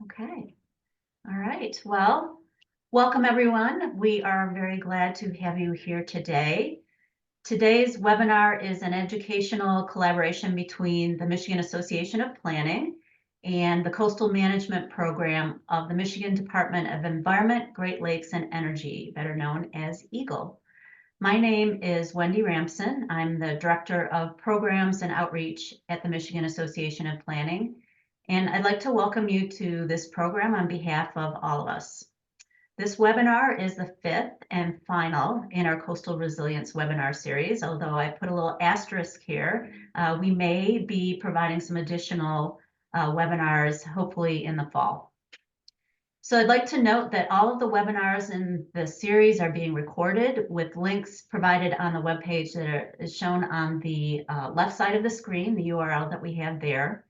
Okay. All right. Well, welcome everyone. We are very glad to have you here today. Today's webinar is an educational collaboration between the Michigan Association of Planning and the Coastal Management Program of the Michigan Department of Environment, Great Lakes, and Energy, better known as EAGLE. My name is Wendy Ramson. I'm the Director of Programs and Outreach at the Michigan Association of Planning, and I'd like to welcome you to this program on behalf of all of us. This webinar is the fifth and final in our Coastal Resilience webinar series, although I put a little asterisk here. We may be providing some additional webinars, hopefully in the fall. So I'd like to note that all of the webinars in the series are being recorded with links provided on the webpage that is shown on the left side of the screen, the URL that we have there.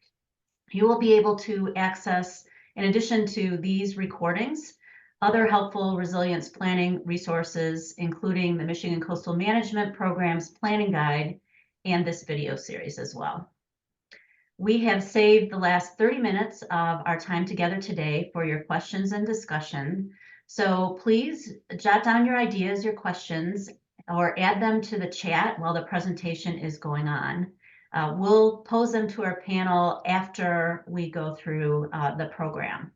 You will be able to access, in addition to these recordings, other helpful resilience planning resources, including the Michigan Coastal Management Program's planning guide and this video series as well. We have saved the last 30 minutes of our time together today for your questions and discussion. So please jot down your ideas, your questions, or add them to the chat while the presentation is going on. We'll pose them to our panel after we go through the program.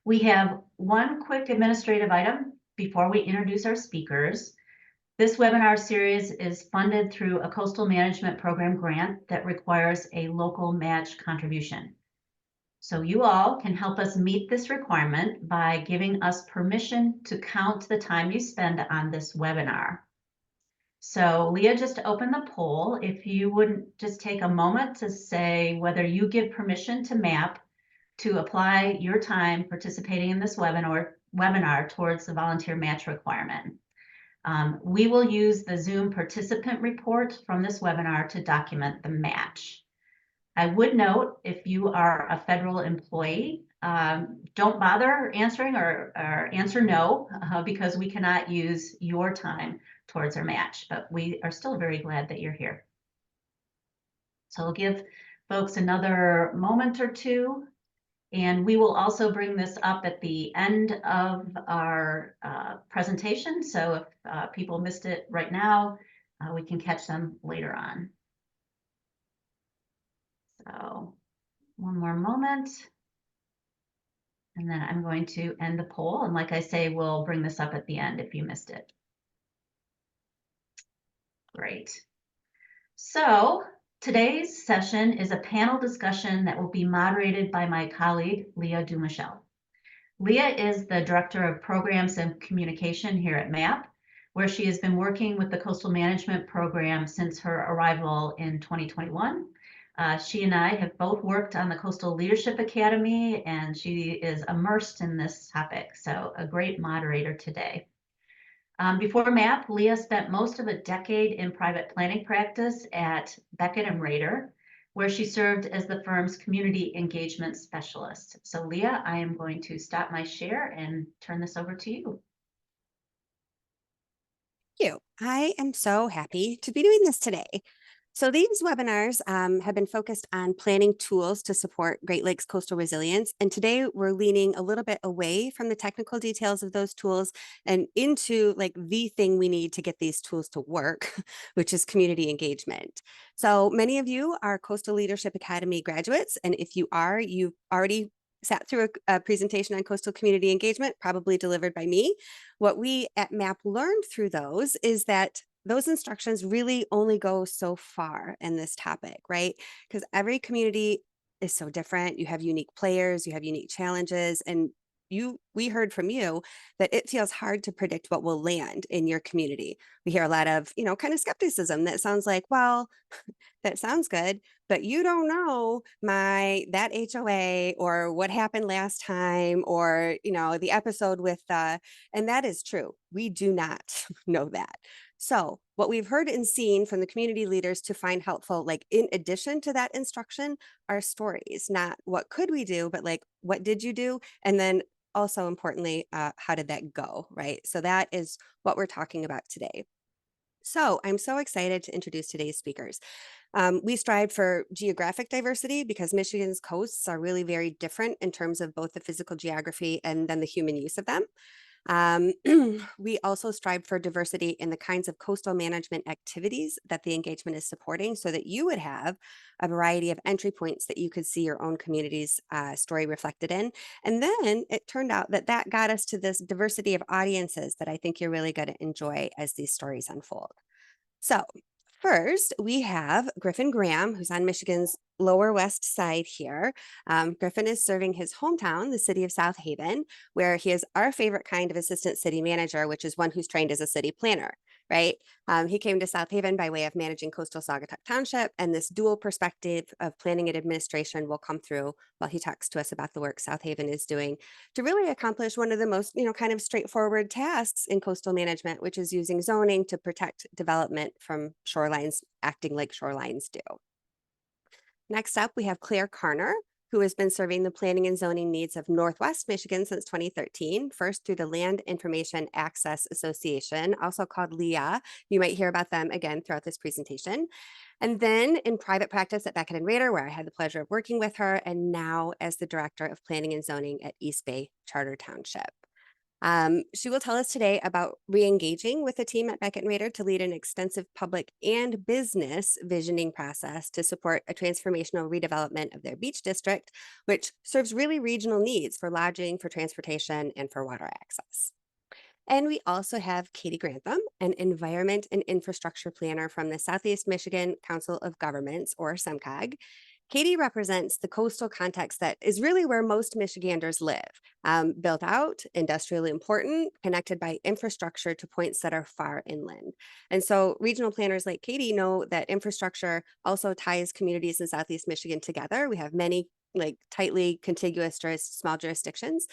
We have one quick administrative item before we introduce our speakers. This webinar series is funded through a Coastal Management Program grant that requires a local match contribution. So you all can help us meet this requirement by giving us permission to count the time you spend on this webinar. So Leah just opened the poll. If you wouldn't just take a moment to say whether you give permission to MAP to apply your time participating in this webinar towards the volunteer match requirement. We will use the Zoom participant report from this webinar to document the match. I would note, if you are a federal employee, don't bother answering or answer no, because we cannot use your time towards our match, but we are still very glad that you're here. So we'll give folks another moment or two, and we will also bring this up at the end of our presentation. So if people missed it right now, we can catch them later on. So one more moment. And then I'm going to end the poll. And like I say, we'll bring this up at the end if you missed it. Great. So today's session is a panel discussion that will be moderated by my colleague, Leah Dumichel. Leah is the Director of Programs and Communication here at MAP, where she has been working with the Coastal Management Program since her arrival in 2021. She and I have both worked on the Coastal Leadership Academy, and she is immersed in this topic, so a great moderator today. Before MAP, Leah spent most of a decade in private planning practice at Beckett and Rader, where she served as the firm's community engagement specialist. So Leah, I am going to stop my share and turn this over to you. Thank you. I am so happy to be doing this today. So these webinars have been focused on planning tools to support Great Lakes coastal resilience. And today we're leaning a little bit away from the technical details of those tools and into like the thing we need to get these tools to work, which is community engagement. So many of you are Coastal Leadership Academy graduates. And if you are, you've already sat through a presentation on coastal community engagement, probably delivered by me. What we at MAP learned through those is that those instructions really only go so far in this topic, right? Because every community is so different. You have unique players, you have unique challenges, and we heard from you that it feels hard to predict what will land in your community. We hear a lot of, kind of skepticism that sounds like, well, that sounds good, but you don't know that HOA or what happened last time, or, the episode with, and that is true. We do not know that. So what we've heard and seen from the community leaders to find helpful, like in addition to that instruction, are stories, not what could we do, but like, what did you do? And then also importantly, how did that go, right? So that is what we're talking about today. So I'm so excited to introduce today's speakers. We strive for geographic diversity because Michigan's coasts are really very different in terms of both the physical geography and then the human use of them. Um, we also strive for diversity in the kinds of coastal management activities that the engagement is supporting so that you would have a variety of entry points that you could see your own community's story reflected in. And then it turned out that that got us to this diversity of audiences that I think you're really going to enjoy as these stories unfold. So, first, we have Griffin Graham, who's on Michigan's lower west side here. Griffin is serving his hometown, the city of South Haven, where he is our favorite kind of assistant city manager, which is one who's trained as a city planner, right? He came to South Haven by way of managing coastal Saugatuck Township, and this dual perspective of planning and administration will come through while he talks to us about the work South Haven is doing to really accomplish one of the most, kind of straightforward tasks in coastal management, which is using zoning to protect development from shorelines acting like shorelines do. Next up, we have Claire Carner, who has been serving the planning and zoning needs of Northwest Michigan since 2013, first through the Land Information Access Association, also called LIA. You might hear about them again throughout this presentation. And then in private practice at Beckett and Rader, where I had the pleasure of working with her, and now as the Director of Planning and Zoning at East Bay Charter Township. She will tell us today about re-engaging with the team at Beckett and Rader to lead an extensive public and business visioning process to support a transformational redevelopment of their beach district, which serves really regional needs for lodging, for transportation, and for water access. And we also have Katie Grantham, an environment and infrastructure planner from the Southeast Michigan Council of Governments, or SEMCOG. Katie represents the coastal context that is really where most Michiganders live, built out, industrially important, connected by infrastructure to points that are far inland. And so regional planners like Katie know that infrastructure also ties communities in Southeast Michigan together. We have many like tightly contiguous small jurisdictions.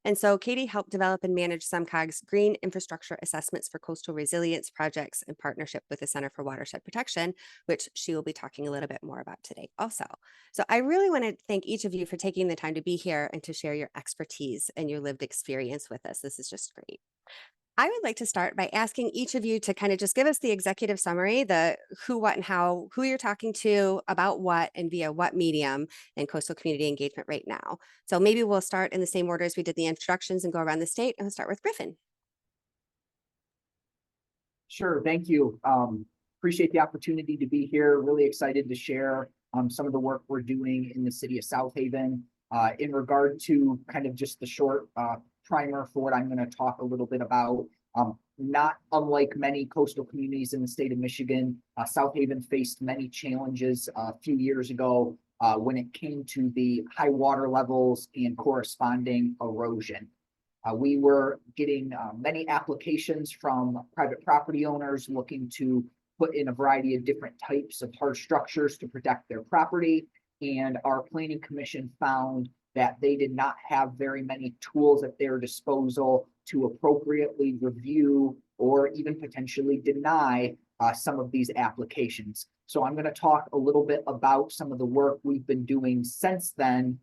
And so Katie helped develop and manage SEMCOG's green infrastructure assessments for coastal resilience projects in partnership with the Center for Watershed Protection, which she will be talking a little bit more about today also. So I really want to thank each of you for taking the time to be here and to share your expertise and your lived experience with us. This is just great. I would like to start by asking each of you to kind of just give us the executive summary, the who, what, and how, who you're talking to, about what, and via what medium in coastal community engagement right now. So maybe we'll start in the same order as we did the introductions and go around the state, and we'll start with Griffin. Sure, thank you. Appreciate the opportunity to be here. Really excited to share some of the work we're doing in the city of South Haven. In regard to kind of just the short primer for what I'm going to talk a little bit about. Not unlike many coastal communities in the state of Michigan, South Haven faced many challenges a few years ago when it came to the high water levels and corresponding erosion. We were getting many applications from private property owners looking to put in a variety of different types of hard structures to protect their property. And our planning commission found that they did not have very many tools at their disposal to appropriately review or even potentially deny some of these applications. So I'm going to talk a little bit about some of the work we've been doing since then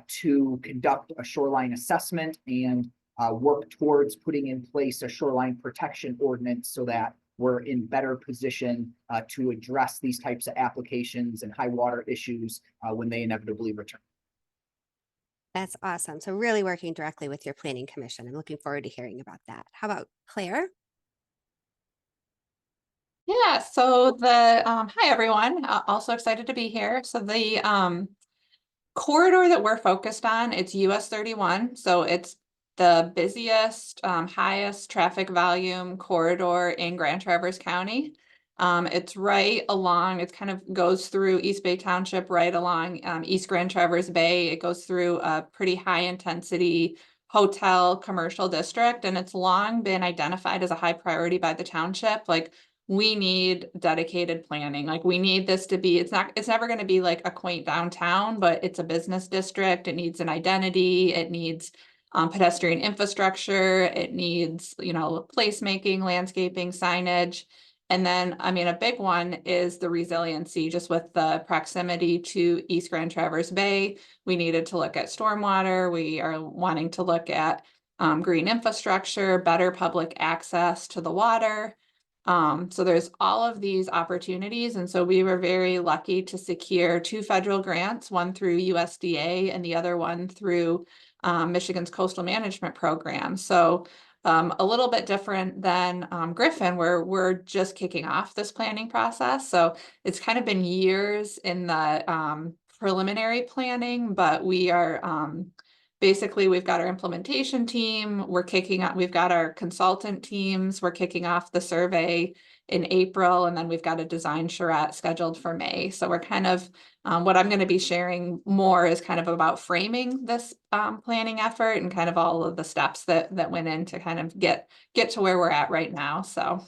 to conduct a shoreline assessment and work towards putting in place a shoreline protection ordinance so that we're in better position to address these types of applications and high water issues when they inevitably return. That's awesome. So really working directly with your planning commission. I'm looking forward to hearing about that. How about Claire? Yeah, so the hi everyone. Also excited to be here. So the corridor that we're focused on, it's US 31. So it's the busiest, highest traffic volume corridor in Grand Traverse County. It's right along, it kind of goes through East Bay Township, right along East Grand Traverse Bay. It goes through a pretty high intensity hotel commercial district, and it's long been identified as a high priority by the township. Like, we need dedicated planning. Like, we need this to be, it's never going to be like a quaint downtown, but it's a business district. It needs an identity. It needs pedestrian infrastructure. It needs, placemaking, landscaping, signage. And then, I mean, a big one is the resiliency, just with the proximity to East Grand Traverse Bay. We needed to look at stormwater. We are wanting to look at green infrastructure, better public access to the water. So there's all of these opportunities. And so we were very lucky to secure 2 federal grants, one through USDA and the other one through Michigan's Coastal Management Program. So a little bit different than Griffin, where we're just kicking off this planning process. So it's kind of been years in the preliminary planning, but we are basically, we've got our implementation team, we've got our consultant teams, we're kicking off the survey in April, and then we've got a design charrette scheduled for May. So we're kind of, what I'm going to be sharing more is kind of about framing this planning effort and kind of all of the steps that went in to kind of get to where we're at right now. So.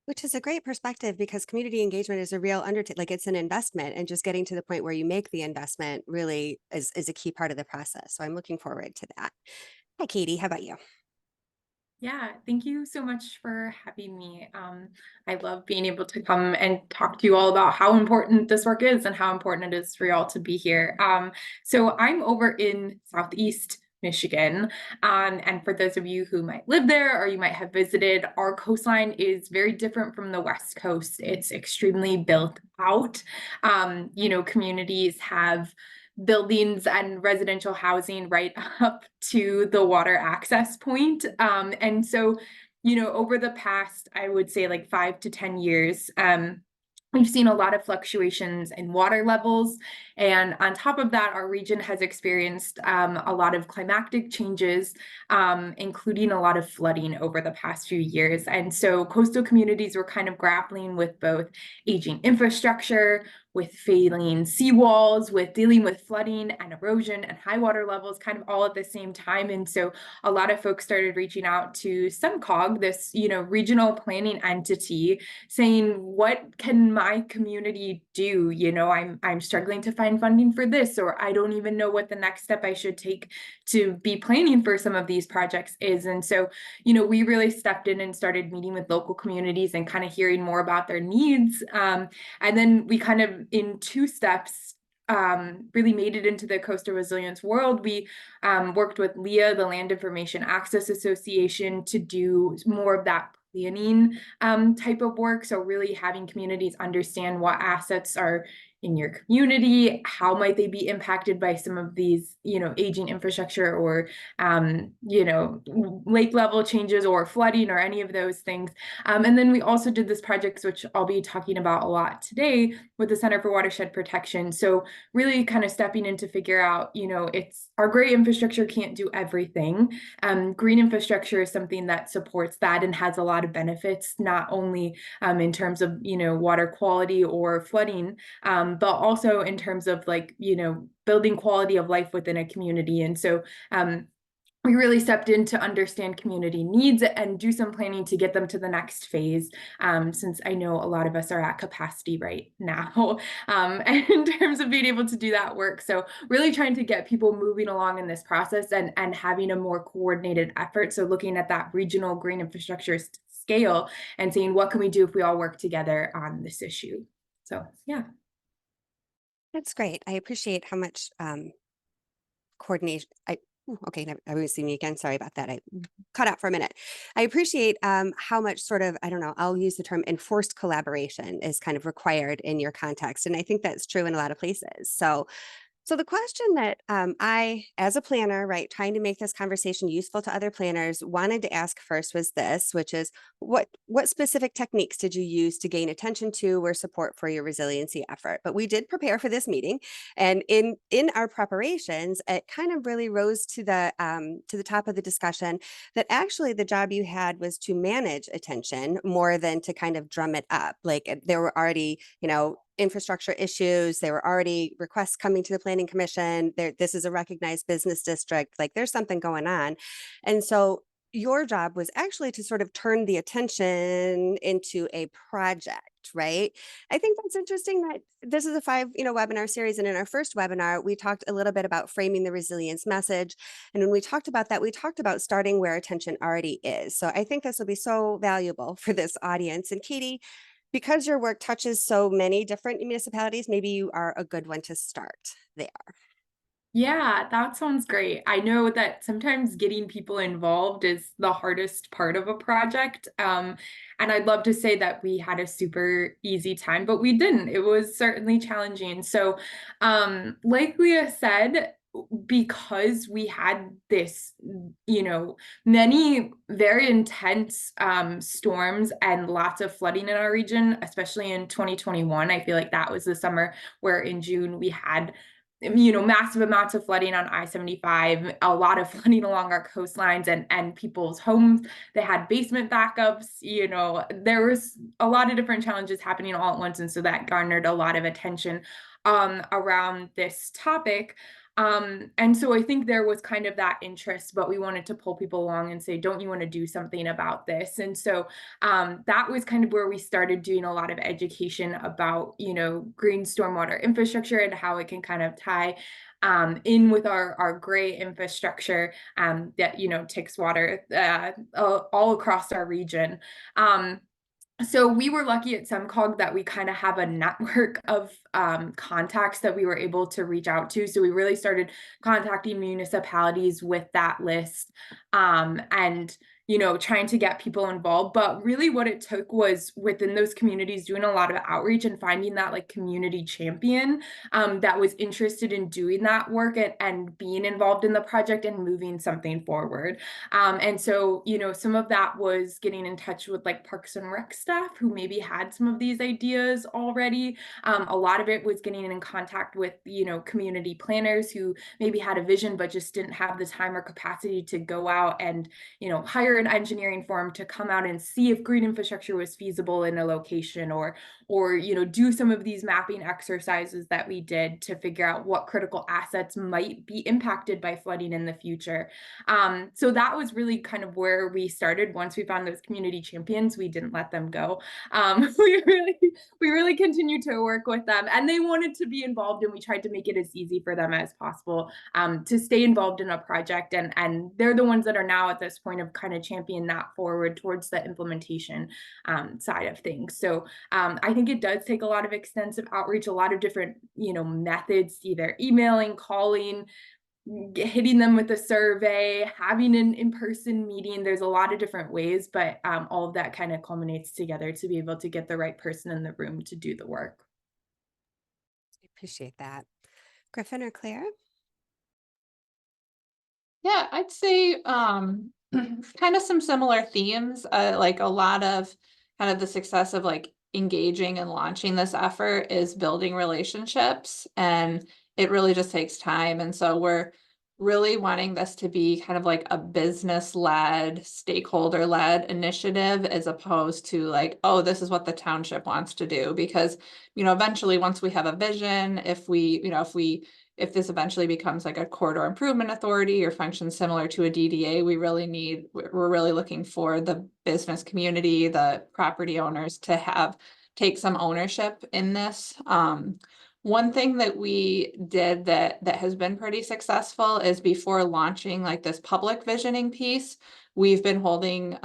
Which is a great perspective because community engagement is a real undertaking, like it's an investment, and just getting to the point where you make the investment really is a key part of the process. So I'm looking forward to that. Hi, Katie, how about you? Yeah, thank you so much for having me. I love being able to come and talk to you all about how important this work is and how important it is for y'all to be here. So I'm over in Southeast Michigan. And for those of you who might live there or you might have visited, our coastline is very different from the West Coast. It's extremely built out. Communities have buildings and residential housing right up to the water access point. And so, over the past, I would say like 5 to 10 years, we've seen a lot of fluctuations in water levels. And on top of that, our region has experienced a lot of climatic changes, including a lot of flooding over the past few years. And so coastal communities were kind of grappling with both aging infrastructure, with failing seawalls, with dealing with flooding and erosion and high water levels kind of all at the same time. And so a lot of folks started reaching out to SEMCOG, this, regional planning entity, saying, what can my community do? I'm struggling to find funding for this, or I don't even know what the next step I should take to be planning for some of these projects is. And so, we really stepped in and started meeting with local communities and kind of hearing more about their needs. And then we kind of, in 2 steps, really made it into the coastal resilience world. We worked with LEA, the Land Information Access Association, to do more of that planning type of work. So really having communities understand what assets are in your community, how might they be impacted by some of these, aging infrastructure or, lake level changes or flooding or any of those things. And then we also did this project, which I'll be talking about a lot today, with the Center for Watershed Protection. So really kind of stepping in to figure out, it's our great infrastructure can't do everything. Green infrastructure is something that supports that and has a lot of benefits, not only in terms of, water quality or flooding, but also in terms of building quality of life within a community. And so we really stepped in to understand community needs and do some planning to get them to the next phase, since I know a lot of us are at capacity right now in terms of being able to do that work. So really trying to get people moving along in this process and having a more coordinated effort. So looking at that regional green infrastructure scale and saying, what can we do if we all work together on this issue? So, yeah. That's great. I appreciate how much coordination. Okay, I was seeing me again. Sorry about that. I cut out for a minute. I appreciate how much sort of, I don't know, I'll use the term enforced collaboration is kind of required in your context. And I think that's true in a lot of places. So the question that I, as a planner, right, trying to make this conversation useful to other planners, wanted to ask first was this, which is what specific techniques did you use to gain attention to or support for your resiliency effort? But we did prepare for this meeting, and in our preparations, it kind of really rose to the top of the discussion that actually the job you had was to manage attention more than to kind of drum it up. Like there were already, infrastructure issues. There were already requests coming to the Planning Commission. This is a recognized business district. Like there's something going on. And so your job was actually to sort of turn the attention into a project, right? I think that's interesting that this is a 5, webinar series. And in our first webinar, we talked a little bit about framing the resilience message. And when we talked about that, we talked about starting where attention already is. So I think this will be so valuable for this audience. And Katie, because your work touches so many different municipalities, maybe you are a good one to start there. Yeah, that sounds great. I know that sometimes getting people involved is the hardest part of a project. And I'd love to say that we had a super easy time, but we didn't. It was certainly challenging. So, like Leah said, because we had this, many very intense storms and lots of flooding in our region, especially in 2021. I feel like that was the summer where in June we had massive amounts of flooding on I-75, a lot of flooding along our coastlines and people's homes. They had basement backups, there was a lot of different challenges happening all at once. And so that garnered a lot of attention around this topic. And so I think there was kind of that interest, but we wanted to pull people along and say, don't you want to do something about this? And so that was kind of where we started doing a lot of education about, green stormwater infrastructure and how it can kind of tie in with our gray infrastructure that, takes water all across our region. So we were lucky at SEMCOG that we kind of have a network of contacts that we were able to reach out to. So we really started contacting municipalities with that list and trying to get people involved. But really what it took was within those communities doing a lot of outreach and finding that like community champion that was interested in doing that work and being involved in the project and moving something forward. And so, some of that was getting in touch with like Parks and Rec staff who maybe had some of these ideas already. A lot of it was getting in contact with, community planners who maybe had a vision but just didn't have the time or capacity to go out and, hire an engineering firm to come out and see if green infrastructure was feasible in a location or do some of these mapping exercises that we did to figure out what critical assets might be impacted by flooding in the future. So that was really kind of where we started. Once we found those community champions, we didn't let them go. We really continued to work with them, and they wanted to be involved, and we tried to make it as easy for them as possible to stay involved in a project. And they're the ones that are now at this point of kind of champion that forward towards the implementation side of things. So I think it does take a lot of extensive outreach, a lot of different, methods, either emailing, calling, hitting them with a survey, having an in-person meeting. There's a lot of different ways, but all of that kind of culminates together to be able to get the right person in the room to do the work. I appreciate that. Griffin or Claire? Yeah, I'd say kind of some similar themes, like a lot of kind of the success of like engaging and launching this effort is building relationships, and it really just takes time. And so we're really wanting this to be kind of like a business-led, stakeholder-led initiative as opposed to like, oh, this is what the township wants to do. Because, eventually once we have a vision, if this eventually becomes like a corridor improvement authority or functions similar to a DDA, we're really looking for the business community, the property owners to take some ownership in this. One thing that we did that has been pretty successful is before launching like this public visioning piece, we've been holding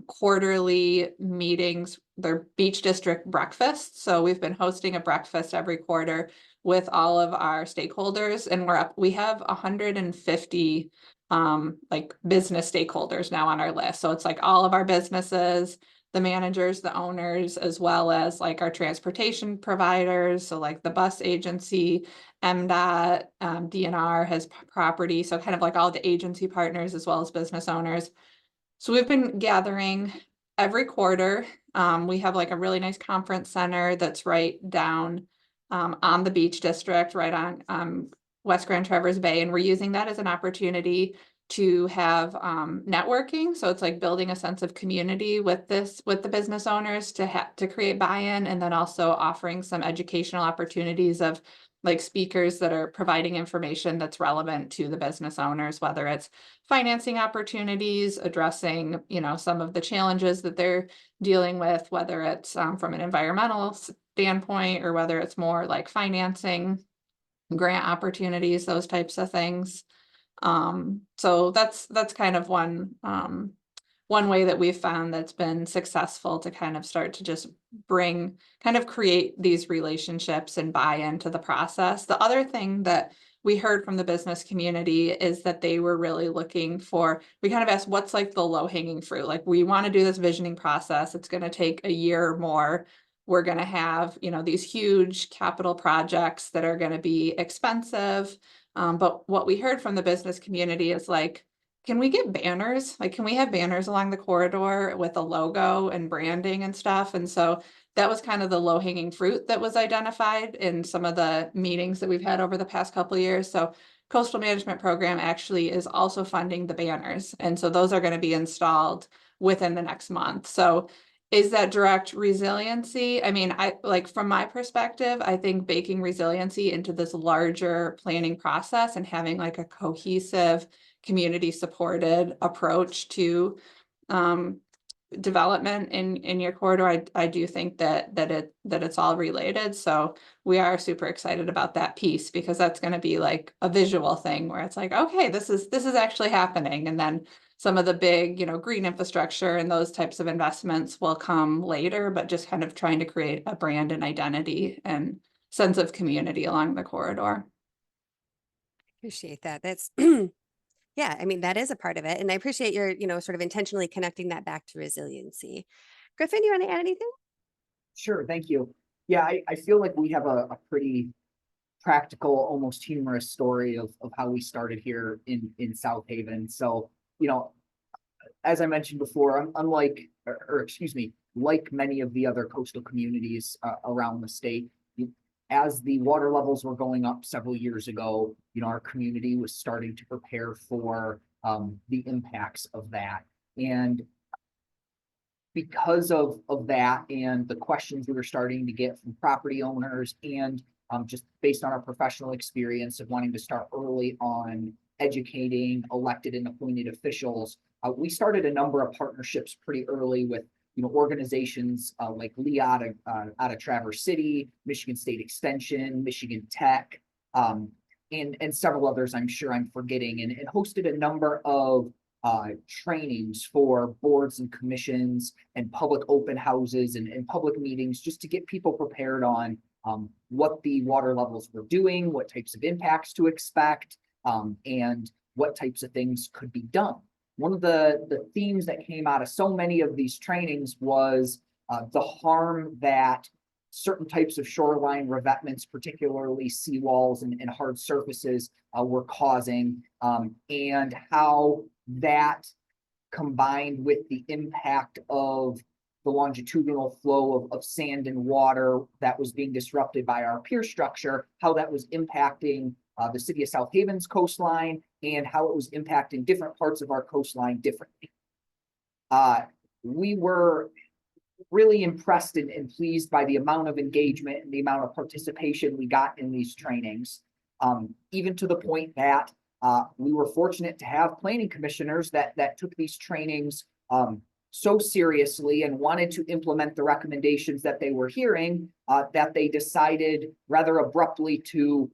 quarterly meetings. They're beach district breakfasts. So we've been hosting a breakfast every quarter with all of our stakeholders, and we have 150 like business stakeholders now on our list. So it's like all of our businesses, the managers, the owners, as well as like our transportation providers. So like the bus agency, MDOT, DNR has property. So kind of like all the agency partners as well as business owners. So we've been gathering every quarter. We have like a really nice conference center that's right down on the beach district, right on West Grand Traverse Bay. And we're using that as an opportunity to have networking. So it's like building a sense of community with the business owners to create buy-in, and then also offering some educational opportunities of like speakers that are providing information that's relevant to the business owners, whether it's financing opportunities, addressing, some of the challenges that they're dealing with, whether it's from an environmental standpoint or whether it's more like financing, grant opportunities, those types of things. So that's kind of one way that we've found that's been successful to kind of start to just create these relationships and buy into the process. The other thing that we heard from the business community is that they were really looking for, we kind of asked what's like the low hanging fruit. Like, we want to do this visioning process. It's going to take a year or more. We're going to have, you know, these huge capital projects that are going to be expensive. But what we heard from the business community is like, can we get banners? Like, can we have banners along the corridor with a logo and branding and stuff? And so that was kind of the low hanging fruit that was identified in some of the meetings that we've had over the past couple of years. So Coastal Management Program actually is also funding the banners. And so those are going to be installed within the next month. So is that direct resiliency? I mean, I like, from my perspective, I think baking resiliency into this larger planning process and having like a cohesive, community supported approach to development in your corridor, I do think that it's all related. So we are super excited about that piece, because that's going to be like a visual thing where it's like, okay, this is actually happening. And then some of the big, you know, green infrastructure and those types of investments will come later, but just kind of trying to create a brand and identity and sense of community along the corridor. Appreciate that. That's yeah, I mean, that is a part of it. And I appreciate your, you know, sort of intentionally connecting that back to resiliency. Griffin, do you want to add anything? Sure, thank you. Yeah, I feel like we have a pretty practical, almost humorous story of how we started here in South Haven. So, you know, as I mentioned before, unlike, or excuse me, like many of the other coastal communities around the state, as the water levels were going up several years ago, you know, our community was starting to prepare for the impacts of that. And because of that and the questions we were starting to get from property owners, and just based on our professional experience of wanting to start early on educating elected and appointed officials, we started a number of partnerships pretty early with, you know, organizations like Lee out of Traverse City, Michigan State Extension, Michigan Tech, and several others I'm sure I'm forgetting, and hosted a number of trainings for boards and commissions and public open houses and public meetings, just to get people prepared on what the water levels were doing, what types of impacts to expect, and what types of things could be done. One of the themes that came out of so many of these trainings was the harm that certain types of shoreline revetments, particularly seawalls and hard surfaces, were causing, and how that, combined with the impact of the longitudinal flow of sand and water that was being disrupted by our pier structure, how that was impacting the city of South Haven's coastline, and how it was impacting different parts of our coastline differently. We were really impressed and pleased by the amount of engagement and the amount of participation we got in these trainings, even to the point that we were fortunate to have planning commissioners that took these trainings so seriously and wanted to implement the recommendations that they were hearing, that they decided rather abruptly to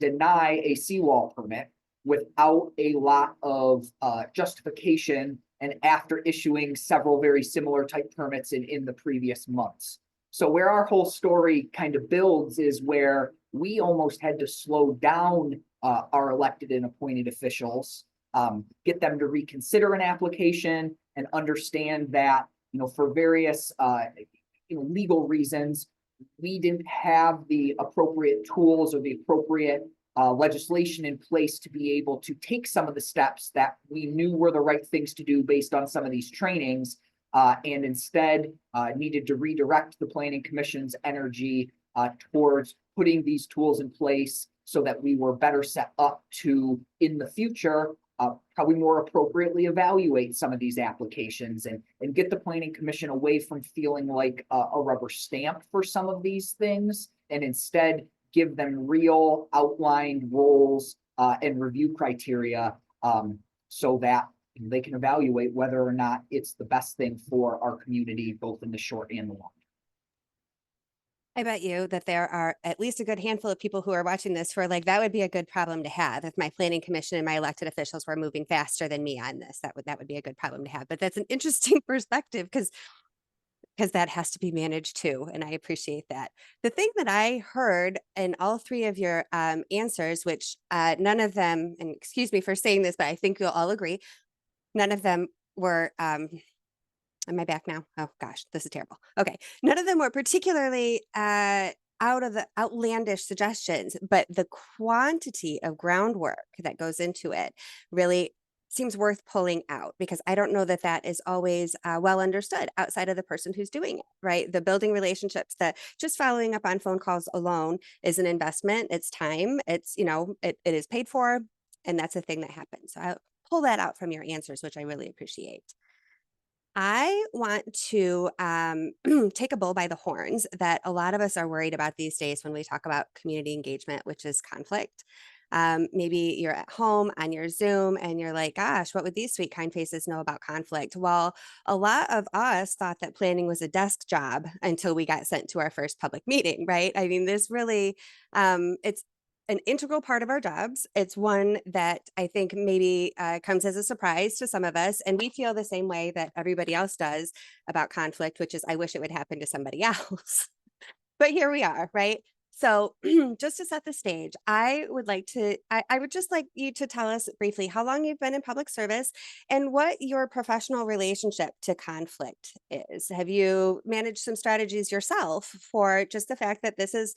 deny a seawall permit without a lot of justification, and after issuing several very similar type permits in the previous months. So where our whole story kind of builds is where we almost had to slow down our elected and appointed officials, get them to reconsider an application and understand that, you know, for various legal reasons, we didn't have the appropriate tools or the appropriate legislation in place to be able to take some of the steps that we knew were the right things to do based on some of these trainings, and instead needed to redirect the Planning Commission's energy towards putting these tools in place so that we were better set up to, in the future, how we more appropriately evaluate some of these applications and get the Planning Commission away from feeling like a rubber stamp for some of these things, and instead give them real outlined roles and review criteria, so that they can evaluate whether or not it's the best thing for our community, both in the short and the long. I bet you that there are at least a good handful of people who are watching this who are like, that would be a good problem to have if my planning commission and my elected officials were moving faster than me on this. That would be a good problem to have. But that's an interesting perspective, because because that has to be managed too. And I appreciate that. The thing that I heard in all three of your answers, which none of them, and excuse me for saying this, but I think you'll all agree, none of them were, am I back now? Oh gosh, this is terrible. Okay. None of them were particularly out of the outlandish suggestions, but the quantity of groundwork that goes into it really seems worth pulling out, because I don't know that that is always well understood outside of the person who's doing it, right? The building relationships, that just following up on phone calls alone is an investment. It's time. It's, you know, it is paid for, and that's a thing that happens. So I'll pull that out from your answers, which I really appreciate. I want to take a bull by the horns that a lot of us are worried about these days when we talk about community engagement, which is conflict. Maybe you're at home on your Zoom and you're like, gosh, what would these sweet, kind faces know about conflict? Well, a lot of us thought that planning was a desk job until we got sent to our first public meeting, right? I mean, this really, it's an integral part of our jobs. It's one that I think maybe comes as a surprise to some of us. And we feel the same way that everybody else does about conflict, which is, I wish it would happen to somebody else. But here we are, right? So just to set the stage, I would just like you to tell us briefly how long you've been in public service and what your professional relationship to conflict is. Have you managed some strategies yourself for just the fact that this is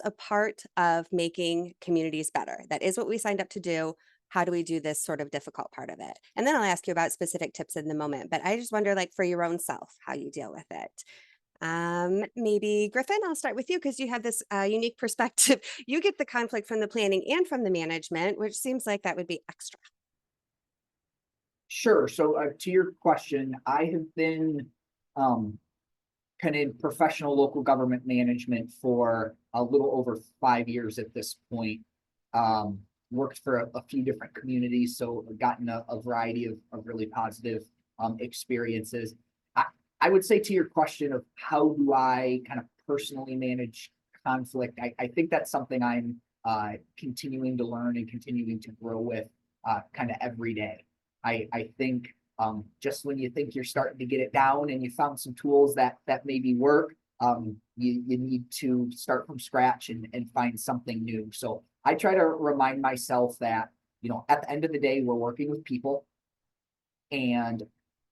a part of making communities better? That is what we signed up to do. How do we do this sort of difficult part of it? And then I'll ask you about specific tips in the moment, but I just wonder, like, for your own self, how you deal with it. Maybe Griffin, I'll start with you because you have this unique perspective. You get the conflict from the planning and from the management, which seems like that would be extra. Sure. So to your question, I have been kind of in professional local government management for a little over 5 years at this point. Worked for a few different communities, so gotten a variety of really positive experiences. I would say to your question of how do I kind of personally manage conflict, I think that's something I'm continuing to learn and continuing to grow with kind of every day. I think just when you think you're starting to get it down and you found some tools that maybe work, you need to start from scratch and find something new. So I try to remind myself that, you know, at the end of the day, we're working with people and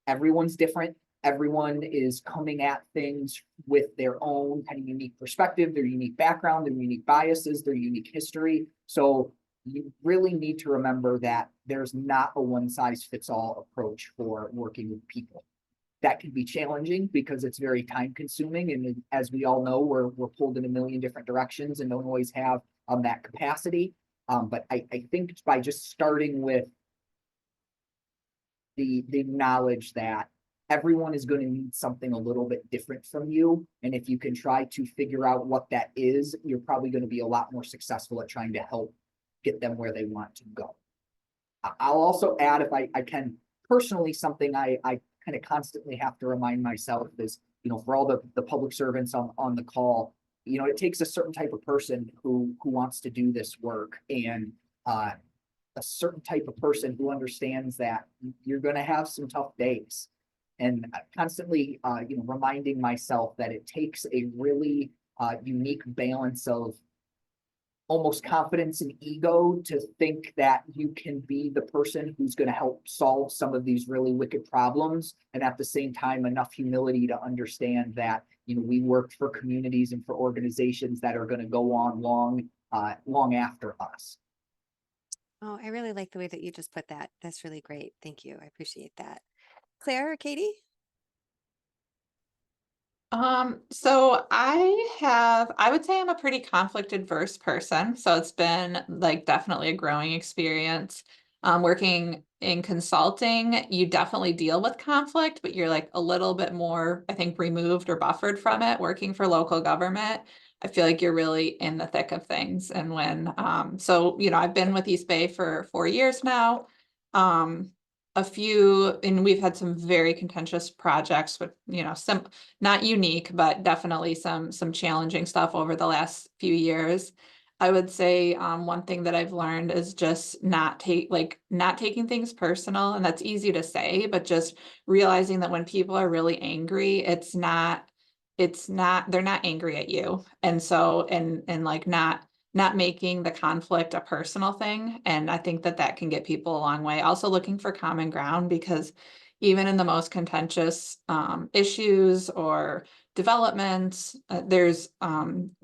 everyone's different. Everyone is coming at things with their own kind of unique perspective, their unique background, their unique biases, their unique history. So you really need to remember that there's not a one-size-fits-all approach for working with people. That can be challenging because it's very time-consuming, and as we all know, we're pulled in a million different directions and don't always have that capacity. But I think by just starting with the knowledge that everyone is going to need something a little bit different from you, and if you can try to figure out what that is, you're probably going to be a lot more successful at trying to help get them where they want to go. I'll also add, if I can, personally, something I kind of constantly have to remind myself is, you know, for all the public servants on the call, you know, it takes a certain type of person who wants to do this work, and a certain type of person who understands that you're going to have some tough days. And constantly, you know, reminding myself that it takes a really unique balance of almost confidence and ego to think that you can be the person who's going to help solve some of these really wicked problems, and at the same time enough humility to understand that, you know, we work for communities and for organizations that are going to go on long after us. Oh, I really like the way that you just put that. That's really great. Thank you. I appreciate that. Claire or Katie? So I would say I'm a pretty conflict adverse person. So it's been like definitely a growing experience. Working in consulting, you definitely deal with conflict, but you're like a little bit more, I think, removed or buffered from it. Working for local government, I feel like you're really in the thick of things. And when, so, you know, I've been with East Bay for 4 years now. And we've had some very contentious projects with, you know, some not unique, but definitely some challenging stuff over the last few years. I would say one thing that I've learned is just not taking things personal, and that's easy to say, but just realizing that when people are really angry, they're not angry at you. And so, and like not making the conflict a personal thing. And I think that that can get people a long way. Also looking for common ground, because even in the most contentious issues or developments, there's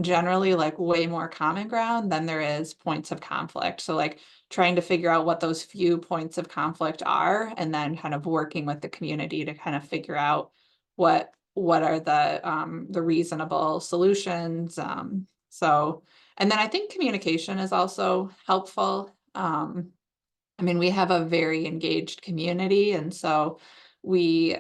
generally like way more common ground than there is points of conflict. So like trying to figure out what those few points of conflict are, and then kind of working with the community to kind of figure out what are the reasonable solutions. So, and then I think communication is also helpful. I mean, we have a very engaged community, and so we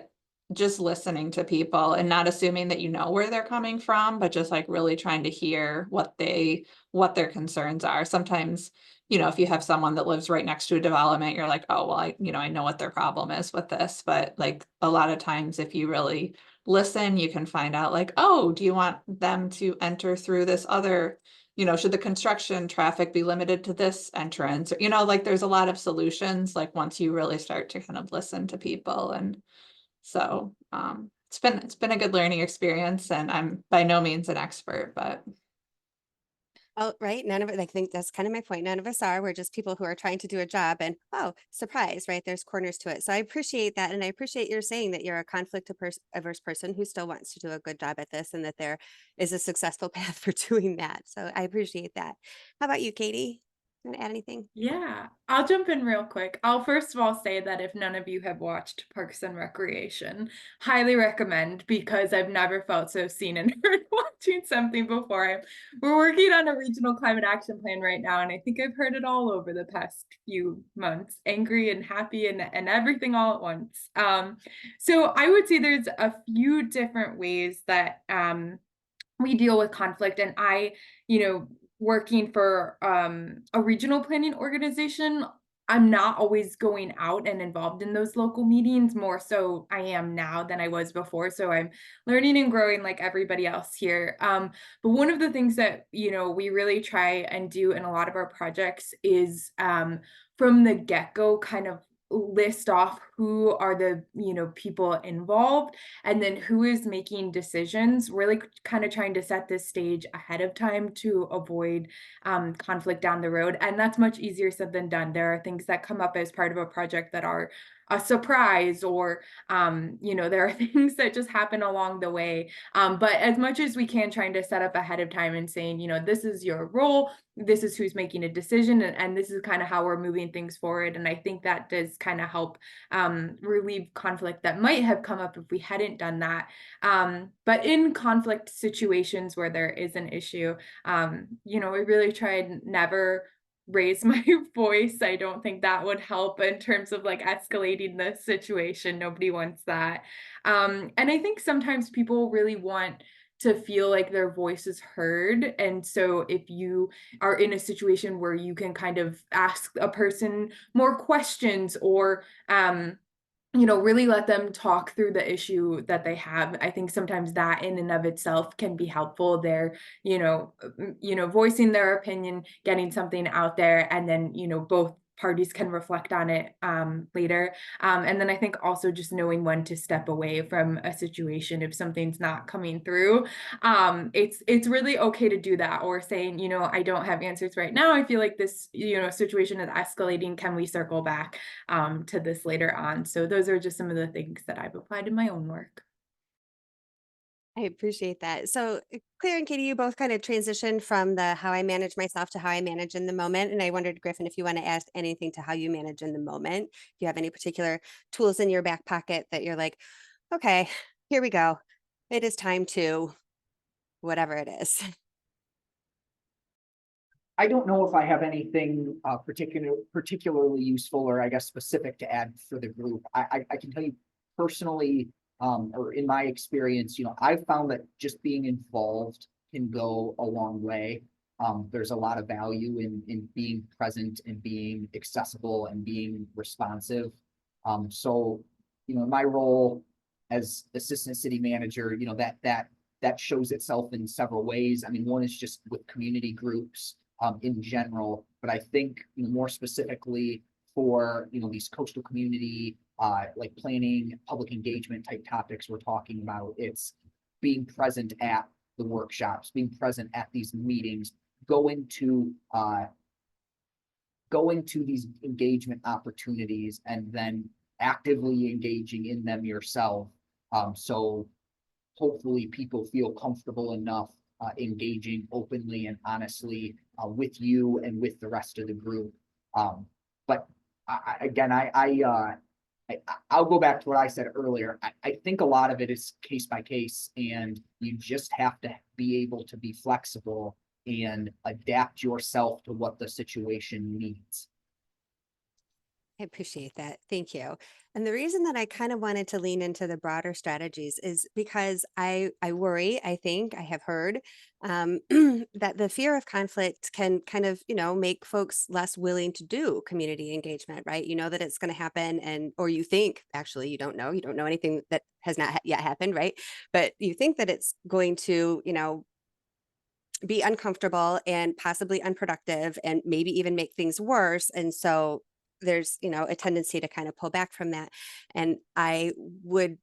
just listening to people and not assuming that you know where they're coming from, but just like really trying to hear what their concerns are. Sometimes, if you have someone that lives right next to a development, you're like, oh, well, I know what their problem is with this. But like a lot of times, if you really listen, you can find out like, oh, do you want them to enter through this other, should the construction traffic be limited to this entrance? Or, like there's a lot of solutions, like once you really start to kind of listen to people. And so it's been a good learning experience, and I'm by no means an expert, but Oh, right. None of it, I think that's kind of my point. None of us are. We're just people who are trying to do a job, and oh, surprise, right? There's corners to it. So I appreciate that. And I appreciate your saying that you're a conflict averse person who still wants to do a good job at this, and that there is a successful path for doing that. So I appreciate that. How about you, Katie? You want to add anything? Yeah, I'll jump in real quick. I'll first of all say that if none of you have watched Parks and Recreation, highly recommend, because I've never felt so seen and heard watching something before. We're working on a regional climate action plan right now, and I think I've heard it all over the past few months, angry and happy and everything all at once. So I would say there's a few different ways that we deal with conflict, and working for a regional planning organization, I'm not always going out and involved in those local meetings. More so I am now than I was before, so I'm learning and growing like everybody else here. But one of the things that we really try and do in a lot of our projects is from the get-go kind of list off who are the people involved, and then who is making decisions, really kind of trying to set this stage ahead of time to avoid conflict down the road. And that's much easier said than done. There are things that come up as part of a project that are a surprise, or there are things that just happen along the way. But as much as we can, trying to set up ahead of time and saying, this is your role, this is who's making a decision, and this is kind of how we're moving things forward. And I think that does kind of help relieve conflict that might have come up if we hadn't done that. But in conflict situations where there is an issue, we really try and never raise my voice. I don't think that would help in terms of like escalating the situation. Nobody wants that. And I think sometimes people really want to feel like their voice is heard. And so if you are in a situation where you can kind of ask a person more questions, or really let them talk through the issue that they have, I think sometimes that in and of itself can be helpful. They're, voicing their opinion, getting something out there, and then, both parties can reflect on it later. And then I think also just knowing when to step away from a situation if something's not coming through. It's really okay to do that, or saying, I don't have answers right now. I feel like this, situation is escalating. Can we circle back to this later on? So those are just some of the things that I've applied in my own work. I appreciate that. So Claire and Katie, you both kind of transitioned from the how I manage myself to how I manage in the moment. And I wondered, Griffin, if you want to add anything to how you manage in the moment, if you have any particular tools in your back pocket that you're like, okay, here we go. It is time to whatever it is. I don't know if I have anything particularly useful, or I guess specific, to add for the group. I can tell you personally, or in my experience, I've found that just being involved can go a long way. There's a lot of value in being present and being accessible and being responsive. So, in my role as assistant city manager, that shows itself in several ways. I mean, one is just with community groups. in general, but I think, you know, more specifically for, you know, these coastal community, like planning, public engagement type topics we're talking about, it's being present at the workshops, being present at these meetings, going to these engagement opportunities and then actively engaging in them yourself. So hopefully people feel comfortable enough engaging openly and honestly with you and with the rest of the group. But I'll go back to what I said earlier. I think a lot of it is case by case, and you just have to be able to be flexible and adapt yourself to what the situation needs. I appreciate that. Thank you. And the reason that I kind of wanted to lean into the broader strategies is because I worry, I think I have heard that the fear of conflict can kind of, you know, make folks less willing to do community engagement, right? You know that it's going to happen, and or you think, actually you don't know anything that has not yet happened, right? But you think that it's going to, you know, be uncomfortable and possibly unproductive and maybe even make things worse. And so there's, you know, a tendency to kind of pull back from that. And I would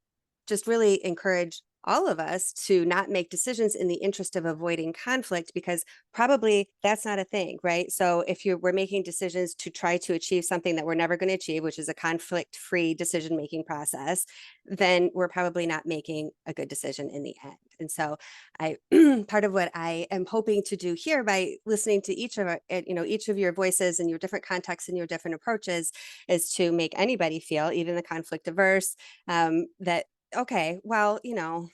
just really encourage all of us to not make decisions in the interest of avoiding conflict, because probably that's not a thing, right? So if we're making decisions to try to achieve something that we're never going to achieve, which is a conflict-free decision-making process, then we're probably not making a good decision in the end. And so I part of what I am hoping to do here by listening to each of each of your voices and your different contexts and your different approaches is to make anybody feel, even the conflict averse, that okay, well, you know,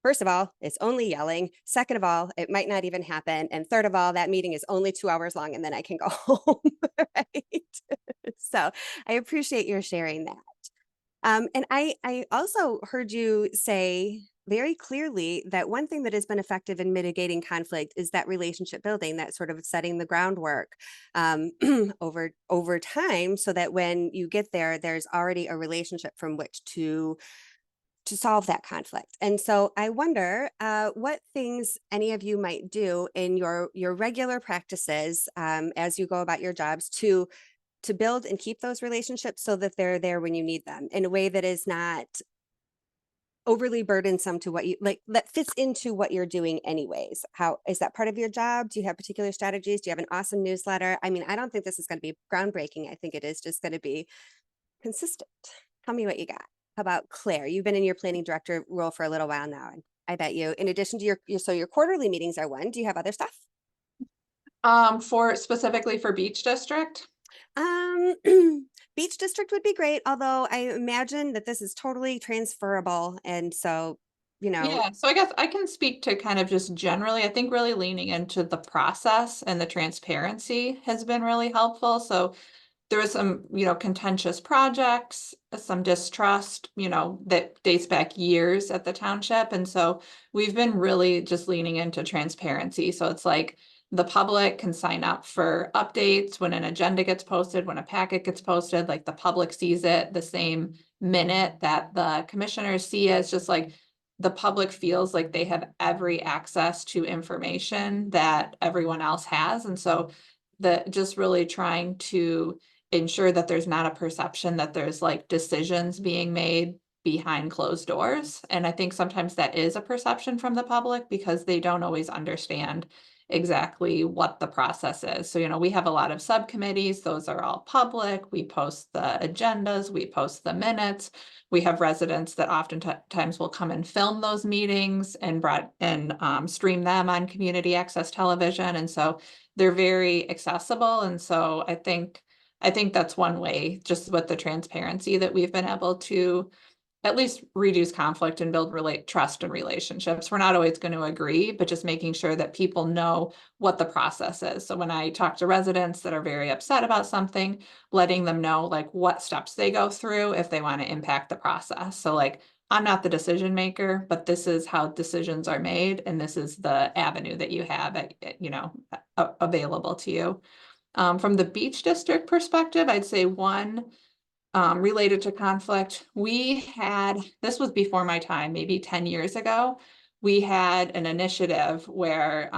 first of all, it's only yelling. Second of all, it might not even happen. And third of all, that meeting is only 2 hours long and then I can go home. Right. So I appreciate your sharing that. And I also heard you say very clearly that one thing that has been effective in mitigating conflict is that relationship building, that sort of setting the groundwork over time, so that when you get there, there's already a relationship from which to solve that conflict. And so I wonder what things any of you might do in your regular practices as you go about your jobs to build and keep those relationships so that they're there when you need them in a way that is not overly burdensome to what you like, that fits into what you're doing anyways. How is that part of your job? Do you have particular strategies? Do you have an awesome newsletter? I mean, I don't think this is going to be groundbreaking. I think it is just going to be consistent. Tell me what you got. How about Claire? You've been in your planning director role for a little while now, and I bet you, in addition to your quarterly meetings are one. Do you have other stuff? For specifically for Beach District? Beach District would be great, although I imagine that this is totally transferable. And so, you know, Yeah, so I guess I can speak to kind of just generally, I think really leaning into the process and the transparency has been really helpful. So there was some, you know, contentious projects, some distrust, you know, that dates back years at the township. And so we've been really just leaning into transparency. So it's like the public can sign up for updates when an agenda gets posted, when a packet gets posted, like the public sees it the same minute that the commissioners see it. It's just like the public feels like they have every access to information that everyone else has. And so just really trying to ensure that there's not a perception that there's like decisions being made behind closed doors. And I think sometimes that is a perception from the public because they don't always understand exactly what the process is. So, you know, we have a lot of subcommittees, those are all public. We post the agendas, we post the minutes. We have residents that oftentimes will come and film those meetings and stream them on community access television. And so they're very accessible. And so I think that's one way, just with the transparency, that we've been able to at least reduce conflict and build trust and relationships. We're not always going to agree, but just making sure that people know what the process is. So when I talk to residents that are very upset about something, letting them know like what steps they go through if they want to impact the process. So like, I'm not the decision maker, but this is how decisions are made. And this is the avenue that you have available to you. From the Beach District perspective, I'd say one related to conflict, this was before my time, maybe 10 years ago, we had an initiative where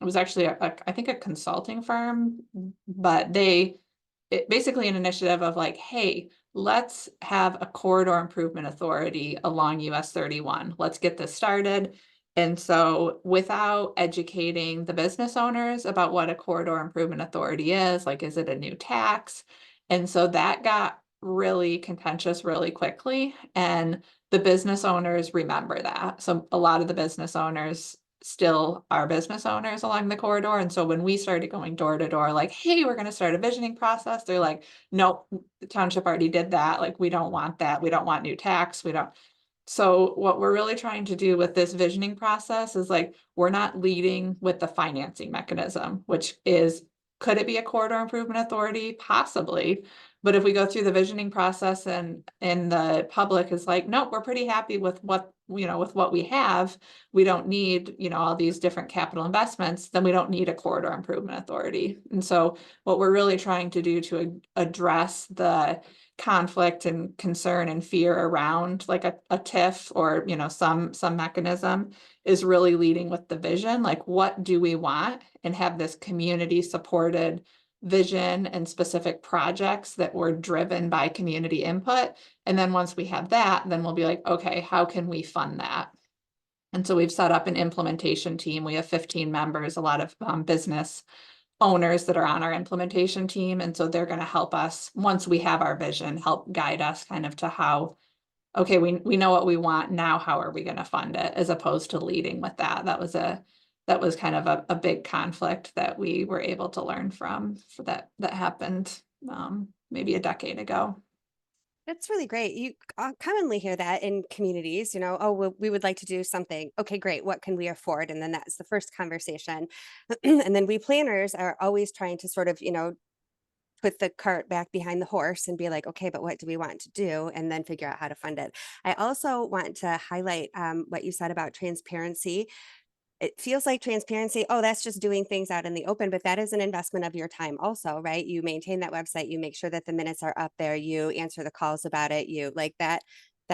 it was actually I think a consulting firm, but it basically an initiative of like, hey, let's have a corridor improvement authority along US 31. Let's get this started. And so without educating the business owners about what a corridor improvement authority is, like, is it a new tax? And so that got really contentious really quickly. And the business owners remember that. So a lot of the business owners still are business owners along the corridor. And so when we started going door to door, like, hey, we're going to start a visioning process, they're like, nope, the township already did that. Like, we don't want that. We don't want new tax. We don't. So what we're really trying to do with this visioning process is like, we're not leading with the financing mechanism, which is, could it be a corridor improvement authority? Possibly. But if we go through the visioning process and the public is like, nope, we're pretty happy with what, with what we have. We don't need, all these different capital investments, then we don't need a corridor improvement authority. And so what we're really trying to do to address the conflict and concern and fear around like a TIF or, some mechanism is really leading with the vision. Like, what do we want? And have this community supported vision and specific projects that were driven by community input. And then once we have that, then we'll be like, okay, how can we fund that? And so we've set up an implementation team. We have 15 members, a lot of business owners that are on our implementation team. And so they're going to help us, once we have our vision, help guide us kind of to how, okay, we know what we want now, how are we going to fund it, as opposed to leading with that. That was kind of a big conflict that we were able to learn from that happened maybe a decade ago. That's really great. You commonly hear that in communities, oh, we would like to do something. Okay, great. What can we afford? And then that's the first conversation. And then we planners are always trying to sort of, put the cart back behind the horse and be like, okay, but what do we want to do? And then figure out how to fund it. I also want to highlight what you said about transparency. It feels like transparency, oh, that's just doing things out in the open, but that is an investment of your time also, right? You maintain that website, you make sure that the minutes are up there, you answer the calls about it, you like that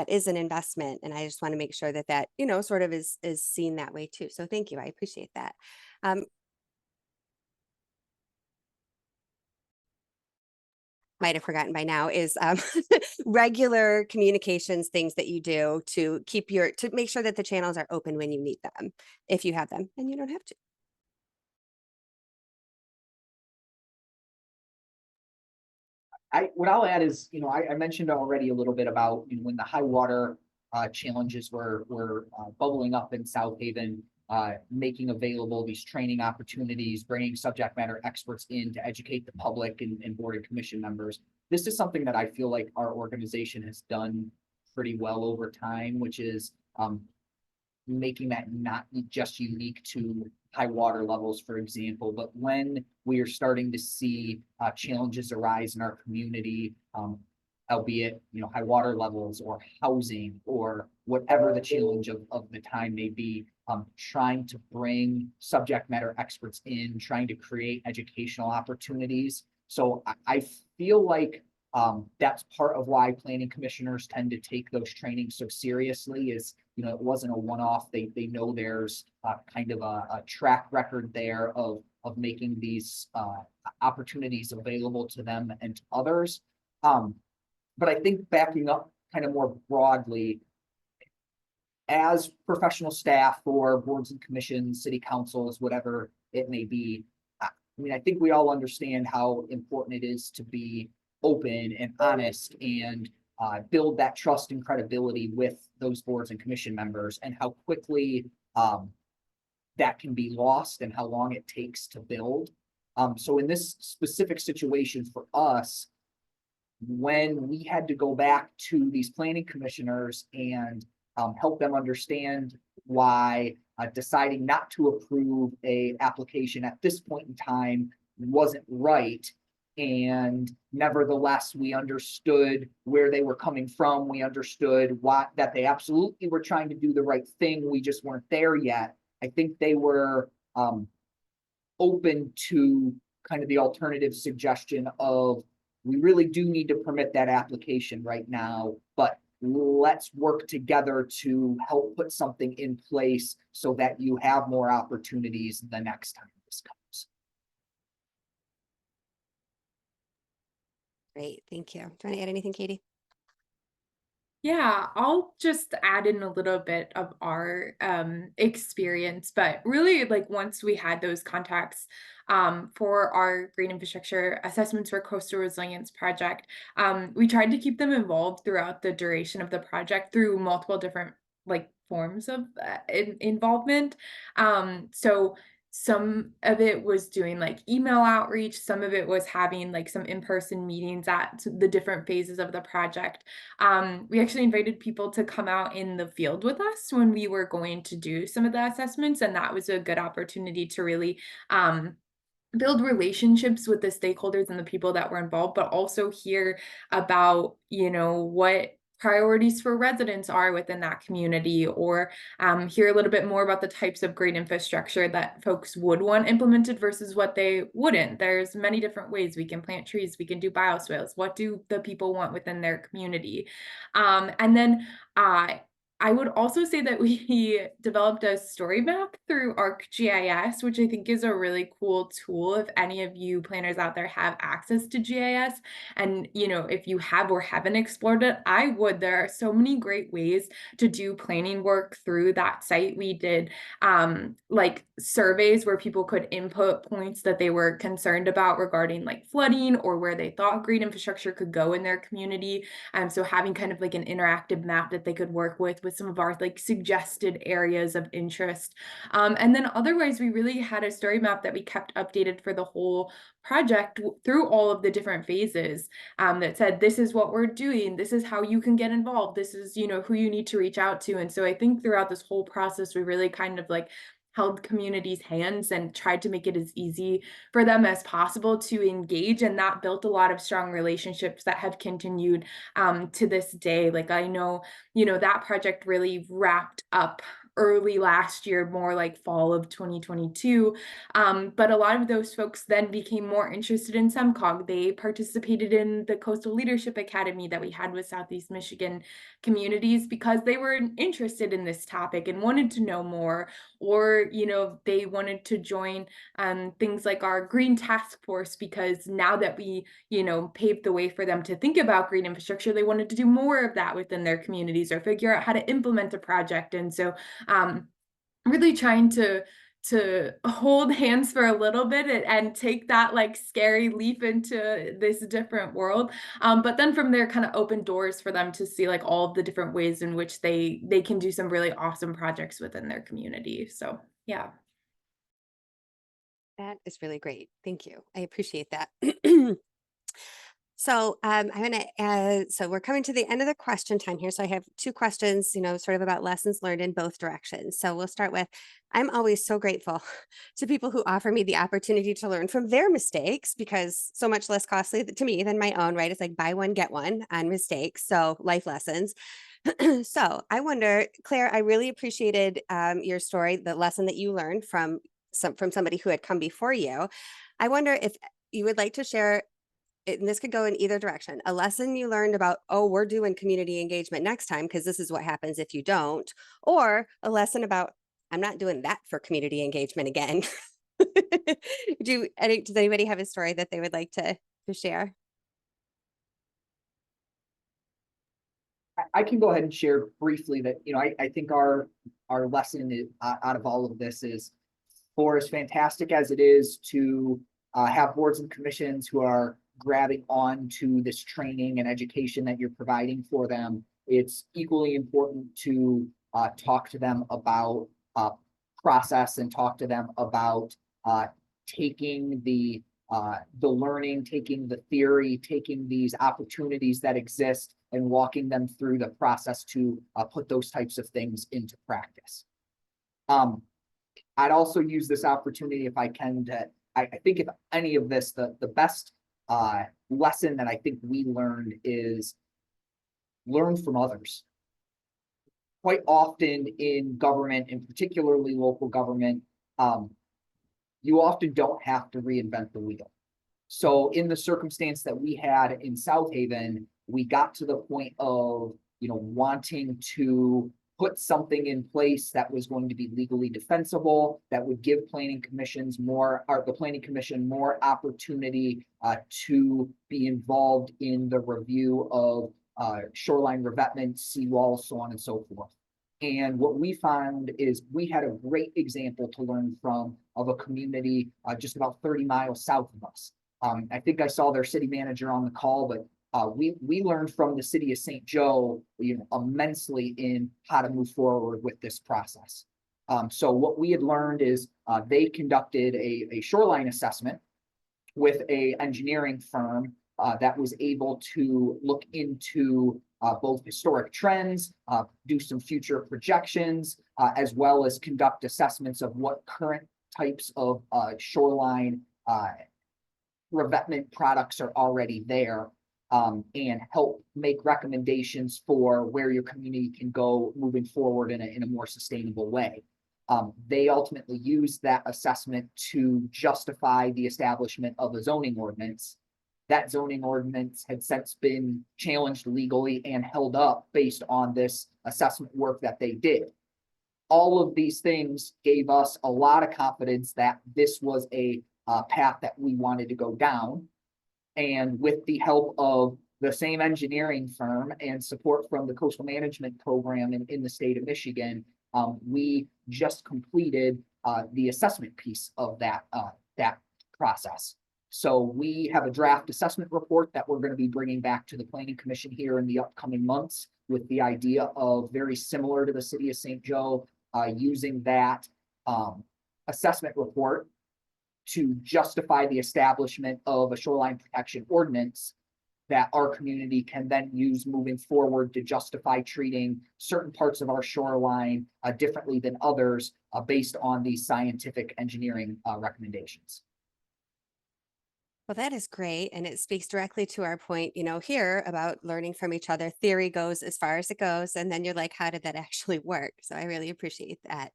is an investment. And I just want to make sure that sort of is seen that way too. So thank you. I appreciate that. Might have forgotten by now is regular communications things that you do to to make sure that the channels are open when you need them, if you have them, and you don't have to. What I'll add is, I mentioned already a little bit about when the high water challenges were bubbling up in South Haven, making available these training opportunities, bringing subject matter experts in to educate the public and board and commission members. This is something that I feel like our organization has done pretty well over time, which is making that not just unique to high water levels, for example, but when we are starting to see challenges arise in our community, albeit high water levels or housing or whatever the challenge of the time may be, trying to bring subject matter experts in, trying to create educational opportunities. So I feel like that's part of why planning commissioners tend to take those trainings so seriously. Is it wasn't a one-off. They know there's kind of a track record there of making these opportunities available to them and to others. But I think backing up kind of more broadly, as professional staff for boards and commissions, city councils, whatever it may be, I think we all understand how important it is to be open and honest and build that trust and credibility with those boards and commission members, and how quickly that can be lost and how long it takes to build. So in this specific situation for us, when we had to go back to these planning commissioners and help them understand why deciding not to approve a application at this point in time wasn't right. And nevertheless, we understood where they were coming from. We understood that they absolutely were trying to do the right thing. We just weren't there yet. I think they were open to kind of the alternative suggestion of, we really do need to permit that application right now, but let's work together to help put something in place so that you have more opportunities the next time this comes. Great, thank you. Do you want to add anything, Katie? Yeah, I'll just add in a little bit of our experience, but really like once we had those contacts for our green infrastructure assessments for coastal resilience project, we tried to keep them involved throughout the duration of the project through multiple different like forms of involvement. So some of it was doing like email outreach, some of it was having like some in-person meetings at the different phases of the project. We actually invited people to come out in the field with us when we were going to do some of the assessments, and that was a good opportunity to really build relationships with the stakeholders and the people that were involved, but also hear about, you know, what priorities for residents are within that community, or hear a little bit more about the types of green infrastructure that folks would want implemented versus what they wouldn't. There's many different ways we can plant trees, we can do bioswales. What do the people want within their community? And then I would also say that we developed a story map through ArcGIS, which I think is a really cool tool if any of you planners out there have access to GIS. And, you know, if you have or haven't explored it, I would. There are so many great ways to do planning work through that site. We did like surveys where people could input points that they were concerned about regarding like flooding or where they thought green infrastructure could go in their community. So having kind of like an interactive map that they could work with some of our like suggested areas of interest. And then otherwise, we really had a story map that we kept updated for the whole project through all of the different phases that said, this is what we're doing, this is how you can get involved, this is, you know, who you need to reach out to. And so I think throughout this whole process, we really kind of like held communities' hands and tried to make it as easy for them as possible to engage. And that built a lot of strong relationships that have continued to this day. Like I know, you know, that project really wrapped up early last year, more like fall of 2022. But a lot of those folks then became more interested in SEMCOG. They participated in the Coastal Leadership Academy that we had with Southeast Michigan communities because they were interested in this topic and wanted to know more, or, you know, they wanted to join things like our Green Task Force because now that we, you know, paved the way for them to think about green infrastructure, they wanted to do more of that within their communities or figure out how to implement a project. And so really trying to hold hands for a little bit and take that like scary leap into this different world. But then from there kind of open doors for them to see like all of the different ways in which they can do some really awesome projects within their community. So yeah. That is really great. Thank you. I appreciate that. So I'm going to, so we're coming to the end of the question time here. So I have two questions, you know, sort of about lessons learned in both directions. So we'll start with, I'm always so grateful to people who offer me the opportunity to learn from their mistakes, because so much less costly to me than my own, right? It's like buy one, get one on mistakes. So life lessons. So I wonder, Claire, I really appreciated your story, the lesson that you learned from somebody who had come before you. I wonder if you would like to share, and this could go in either direction, a lesson you learned about, oh, we're doing community engagement next time because this is what happens if you don't, or a lesson about, I'm not doing that for community engagement again. Does anybody have a story that they would like to share? I can go ahead and share briefly that, you know, I think our lesson is, out of all of this is, for as fantastic as it is to have boards and commissions who are grabbing on to this training and education that you're providing for them, it's equally important to talk to them about process and talk to them about taking the learning, taking the theory, taking these opportunities that exist and walking them through the process to put those types of things into practice. I'd also use this opportunity, if I can, to, I think if any of this, the best lesson that I think we learned is learn from others. Quite often in government, and particularly local government, you often don't have to reinvent the wheel. So in the circumstance that we had in South Haven, we got to the point of, wanting to put something in place that was going to be legally defensible, that would give the planning commission more opportunity to be involved in the review of shoreline revetment, seawalls, so on and so forth. And what we found is we had a great example to learn from of a community just about 30 miles south of us. I think I saw their city manager on the call, but we learned from the city of St. Joe, immensely in how to move forward with this process. So what we had learned is they conducted a shoreline assessment with an engineering firm that was able to look into both historic trends, do some future projections, as well as conduct assessments of what current types of shoreline revetment products are already there, and help make recommendations for where your community can go moving forward in a more sustainable way. They ultimately used that assessment to justify the establishment of a zoning ordinance. That zoning ordinance had since been challenged legally and held up based on this assessment work that they did. All of these things gave us a lot of confidence that this was a path that we wanted to go down. And with the help of the same engineering firm and support from the coastal management program in the state of Michigan, we just completed the assessment piece of that process. So we have a draft assessment report that we're going to be bringing back to the Planning Commission here in the upcoming months, with the idea of, very similar to the city of St. Joe, using that assessment report to justify the establishment of a shoreline protection ordinance that our community can then use moving forward to justify treating certain parts of our shoreline differently than others based on these scientific engineering recommendations. Well, that is great. And it speaks directly to our point, here about learning from each other. Theory goes as far as it goes. And then you're like, how did that actually work? So I really appreciate that.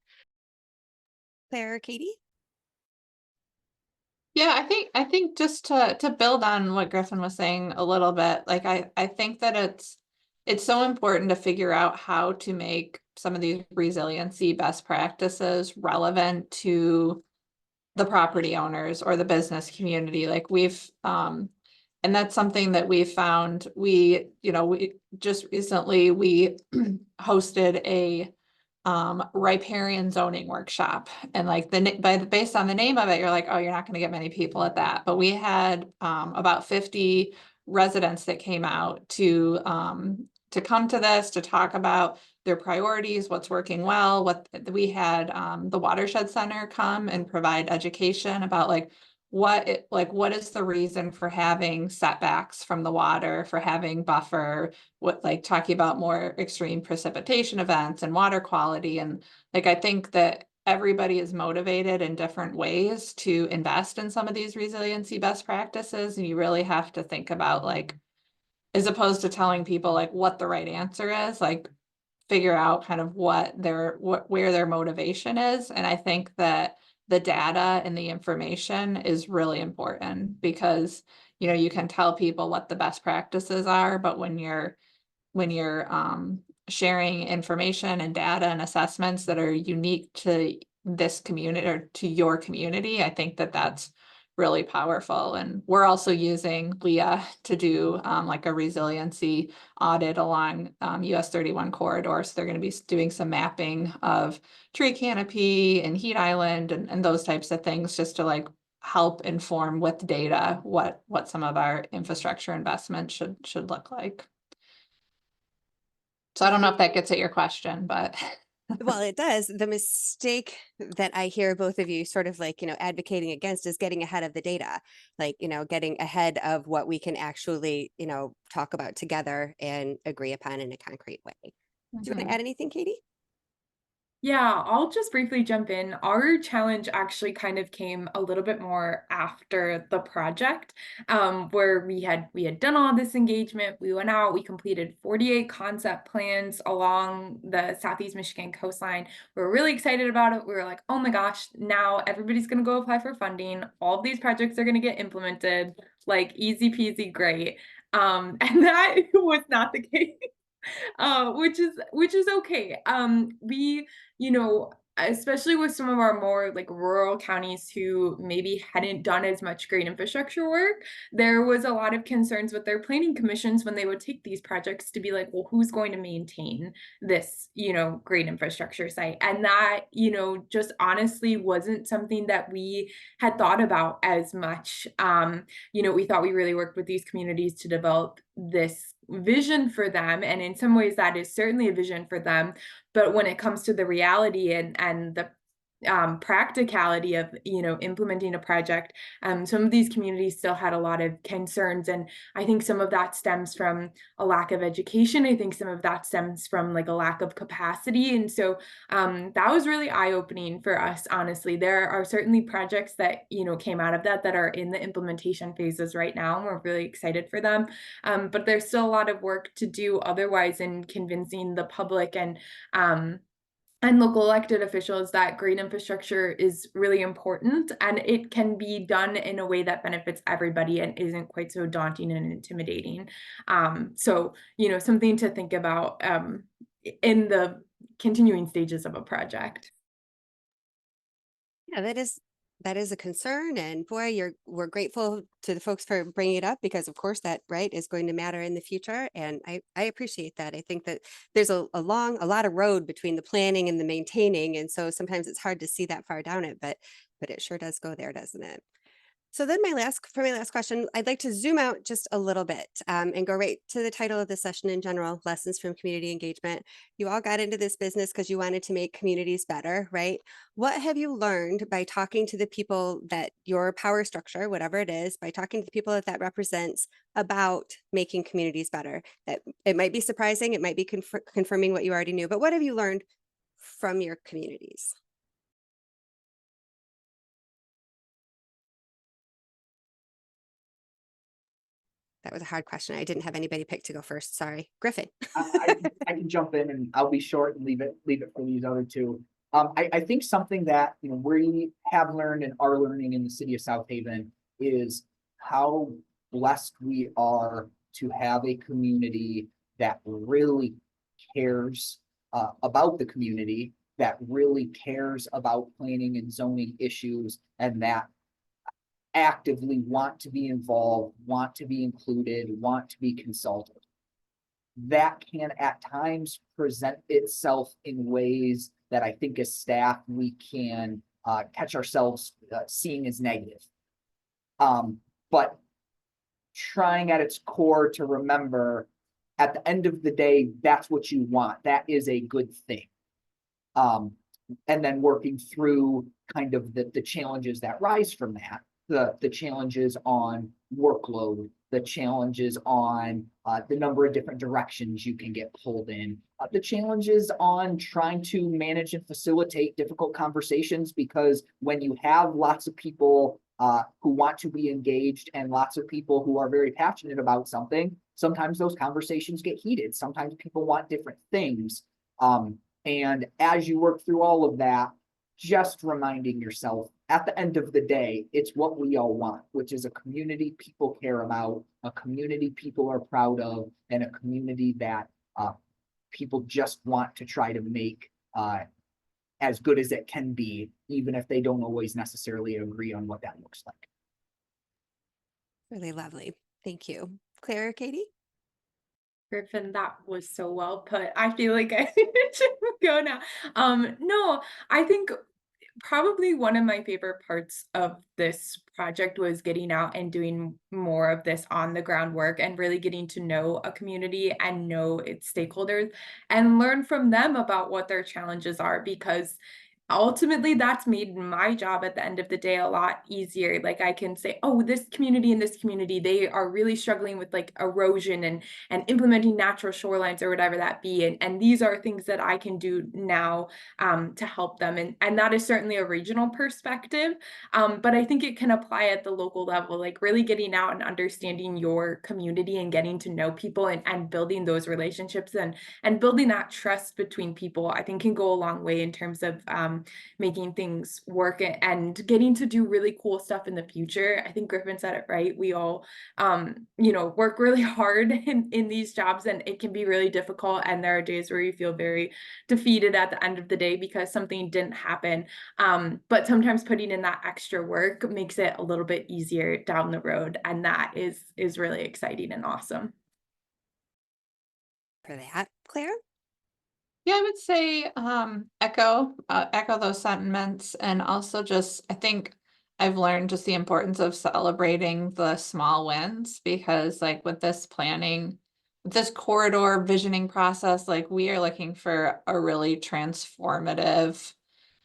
Claire, Katie? Yeah, I think just to build on what Griffin was saying a little bit, like I think that it's so important to figure out how to make some of these resiliency best practices relevant to the property owners or the business community. Like and that's something that we found. We just recently we hosted a riparian zoning workshop, and like based on the name of it, you're like, oh, you're not going to get many people at that. But we had about 50 residents that came out to come to this, to talk about their priorities, what's working well. What we had the Watershed Center come and provide education about what is the reason for having setbacks from the water, for having buffer, talking about more extreme precipitation events and water quality. And I think that everybody is motivated in different ways to invest in some of these resiliency best practices. And you really have to think about, as opposed to telling people what the right answer is, figure out kind of where their motivation is. And I think that the data and the information is really important, because you can tell people what the best practices are, but when you're sharing information and data and assessments that are unique to this community or to your community, I think that that's really powerful. And we're also using LEA to do a resiliency audit along US 31 corridor. So they're going to be doing some mapping of tree canopy and heat island and those types of things, just to help inform with data what some of our infrastructure investments should look like. So I don't know if that gets at your question, but Well, it does. The mistake that I hear both of you sort of advocating against is getting ahead of the data, getting ahead of what we can actually, talk about together and agree upon in a concrete way. Do you want to add anything, Katie? Yeah, I'll just briefly jump in. Our challenge actually kind of came a little bit more after the project, where we had done all this engagement. We went out, we completed 48 concept plans along the Southeast Michigan coastline. We were really excited about it. We were like, oh my gosh, now everybody's going to go apply for funding. All of these projects are going to get implemented, easy peasy, great. And that was not the case. which is okay. We, you know, especially with some of our more like rural counties who maybe hadn't done as much green infrastructure work, there was a lot of concerns with their planning commissions when they would take these projects to be like, well, who's going to maintain this, you know, green infrastructure site? And that, you know, just honestly wasn't something that we had thought about as much. You know, we thought we really worked with these communities to develop this vision for them, and in some ways that is certainly a vision for them, but when it comes to the reality and the practicality of, you know, implementing a project, some of these communities still had a lot of concerns, and I think some of that stems from a lack of education. I think some of that stems from like a lack of capacity, and so that was really eye-opening for us. Honestly, there are certainly projects that, you know, came out of that that are in the implementation phases right now, and we're really excited for them, but there's still a lot of work to do otherwise in convincing the public and local elected officials that green infrastructure is really important, and it can be done in a way that benefits everybody and isn't quite so daunting and intimidating. So, you know, something to think about in the continuing stages of a project. Yeah, that is a concern, and boy, we're grateful to the folks for bringing it up because, of course, that right is going to matter in the future, and I appreciate that. I think that there's a lot of road between the planning and the maintaining, and so sometimes it's hard to see that far down it, but it sure does go there, doesn't it? So then for my last question, I'd like to zoom out just a little bit and go right to the title of the session in general, Lessons from Community Engagement. You all got into this business because you wanted to make communities better, right? What have you learned by talking to the people that your power structure, whatever it is, by talking to the people that represents about making communities better? That it might be surprising, it might be confirming what you already knew, but what have you learned from your communities? That was a hard question. I didn't have anybody pick to go first. Sorry. Griffin. I can jump in and I'll be short and leave it for these other two. I think something that, you know, we have learned and are learning in the city of South Haven is how blessed we are to have a community that really cares about the community, that really cares about planning and zoning issues, and that actively want to be involved, want to be included, want to be consulted. That can at times present itself in ways that I think as staff we can catch ourselves seeing as negative. But trying at its core to remember at the end of the day, that's what you want. That is a good thing. And then working through kind of the challenges that rise from that. The challenges on workload, the challenges on the number of different directions you can get pulled in, the challenges on trying to manage and facilitate difficult conversations, because when you have lots of people who want to be engaged and lots of people who are very passionate about something, sometimes those conversations get heated. Sometimes people want different things. And as you work through all of that, just reminding yourself at the end of the day, it's what we all want, which is a community people care about, a community people are proud of, and a community that people just want to try to make as good as it can be, even if they don't always necessarily agree on what that looks like. Really lovely. Thank you. Claire or Katie? Griffin, that was so well put. I feel like I should go now. No, I think probably one of my favorite parts of this project was getting out and doing more of this on the ground work and really getting to know a community and know its stakeholders and learn from them about what their challenges are, because ultimately that's made my job at the end of the day a lot easier. Like I can say, oh, this community and this community, they are really struggling with like erosion and implementing natural shorelines or whatever that be, and these are things that I can do now to help them, and that is certainly a regional perspective, but I think it can apply at the local level, like really getting out and understanding your community and getting to know people and building those relationships and building that trust between people, I think can go a long way in terms of making things work and getting to do really cool stuff in the future. I think Griffin said it right. We all, work really hard in these jobs, and it can be really difficult. And there are days where you feel very defeated at the end of the day because something didn't happen. But sometimes putting in that extra work makes it a little bit easier down the road. And that is really exciting and awesome. For that, Claire? Yeah, I would say echo those sentiments, and also just I think I've learned just the importance of celebrating the small wins, because like with this planning, this corridor visioning process, like we are looking for a really transformative,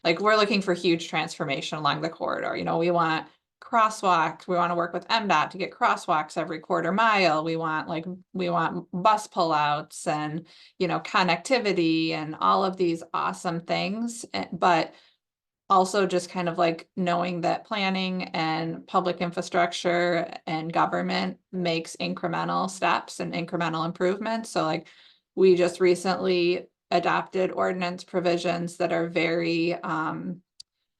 like we're looking for huge transformation along the corridor. You know, we want crosswalks. We want to work with MDOT to get crosswalks every quarter mile. We want bus pullouts and, connectivity and all of these awesome things. But also just kind of like knowing that planning and public infrastructure and government makes incremental steps and incremental improvements. So like we just recently adopted ordinance provisions that are very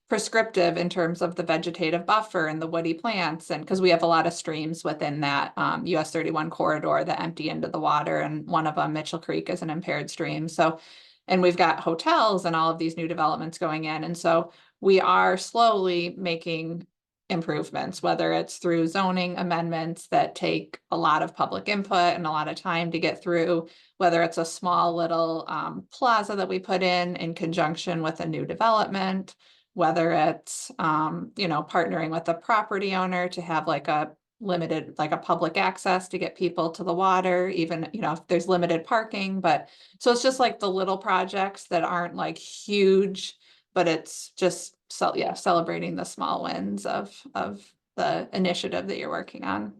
prescriptive in terms of the vegetative buffer and the woody plants, and because we have a lot of streams within that US 31 corridor that empty into the water, and one of them, Mitchell Creek, is an impaired stream. So, and we've got hotels and all of these new developments going in, and so we are slowly making improvements, whether it's through zoning amendments that take a lot of public input and a lot of time to get through, whether it's a small little plaza that we put in conjunction with a new development, whether it's, partnering with a property owner to have like a limited, like a public access to get people to the water, even, if there's limited parking. But so it's just like the little projects that aren't like huge, but it's just, so yeah, celebrating the small wins of the initiative that you're working on.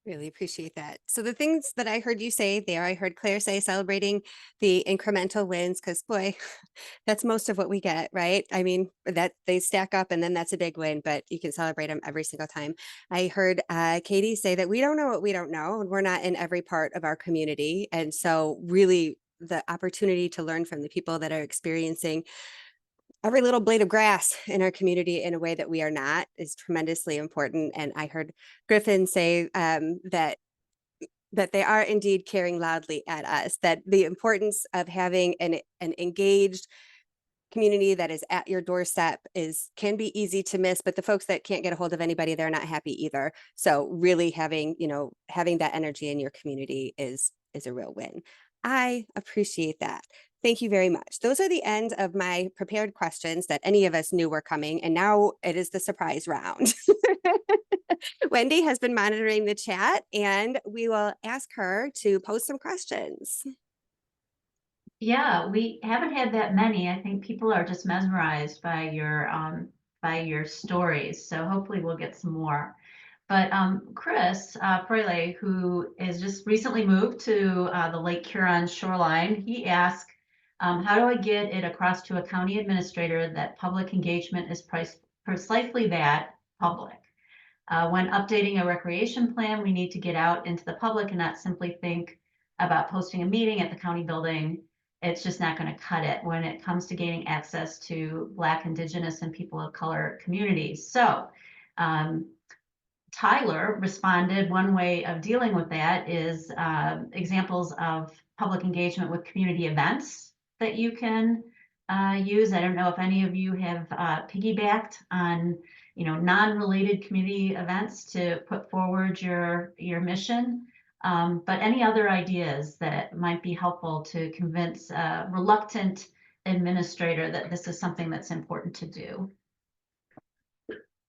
Really appreciate that. So the things that I heard you say there, I heard Claire say celebrating the incremental wins, because boy, that's most of what we get, right? I mean, that they stack up and then that's a big win, but you can celebrate them every single time. I heard Katie say that we don't know what we don't know, and we're not in every part of our community. And so really the opportunity to learn from the people that are experiencing every little blade of grass in our community in a way that we are not is tremendously important. And I heard Griffin say that they are indeed caring loudly at us, that the importance of having an engaged community that is at your doorstep can be easy to miss, but the folks that can't get a hold of anybody, they're not happy either. So really having that energy in your community is a real win. I appreciate that. Thank you very much. Those are the end of my prepared questions that any of us knew were coming. And now it is the surprise round. Wendy has been monitoring the chat, and we will ask her to post some questions. Yeah, we haven't had that many. I think people are just mesmerized by your stories. So hopefully we'll get some more. But Chris Fraley, who is just recently moved to the Lake Huron shoreline, he asked, how do I get it across to a county administrator that public engagement is precisely that, public? When updating a recreation plan, we need to get out into the public and not simply think about posting a meeting at the county building. It's just not going to cut it when it comes to gaining access to Black, Indigenous, and people of color communities. So Tyler responded, one way of dealing with that is examples of public engagement with community events that you can use. I don't know if any of you have piggybacked on, non-related community events to put forward your mission. But any other ideas that might be helpful to convince a reluctant administrator that this is something that's important to do?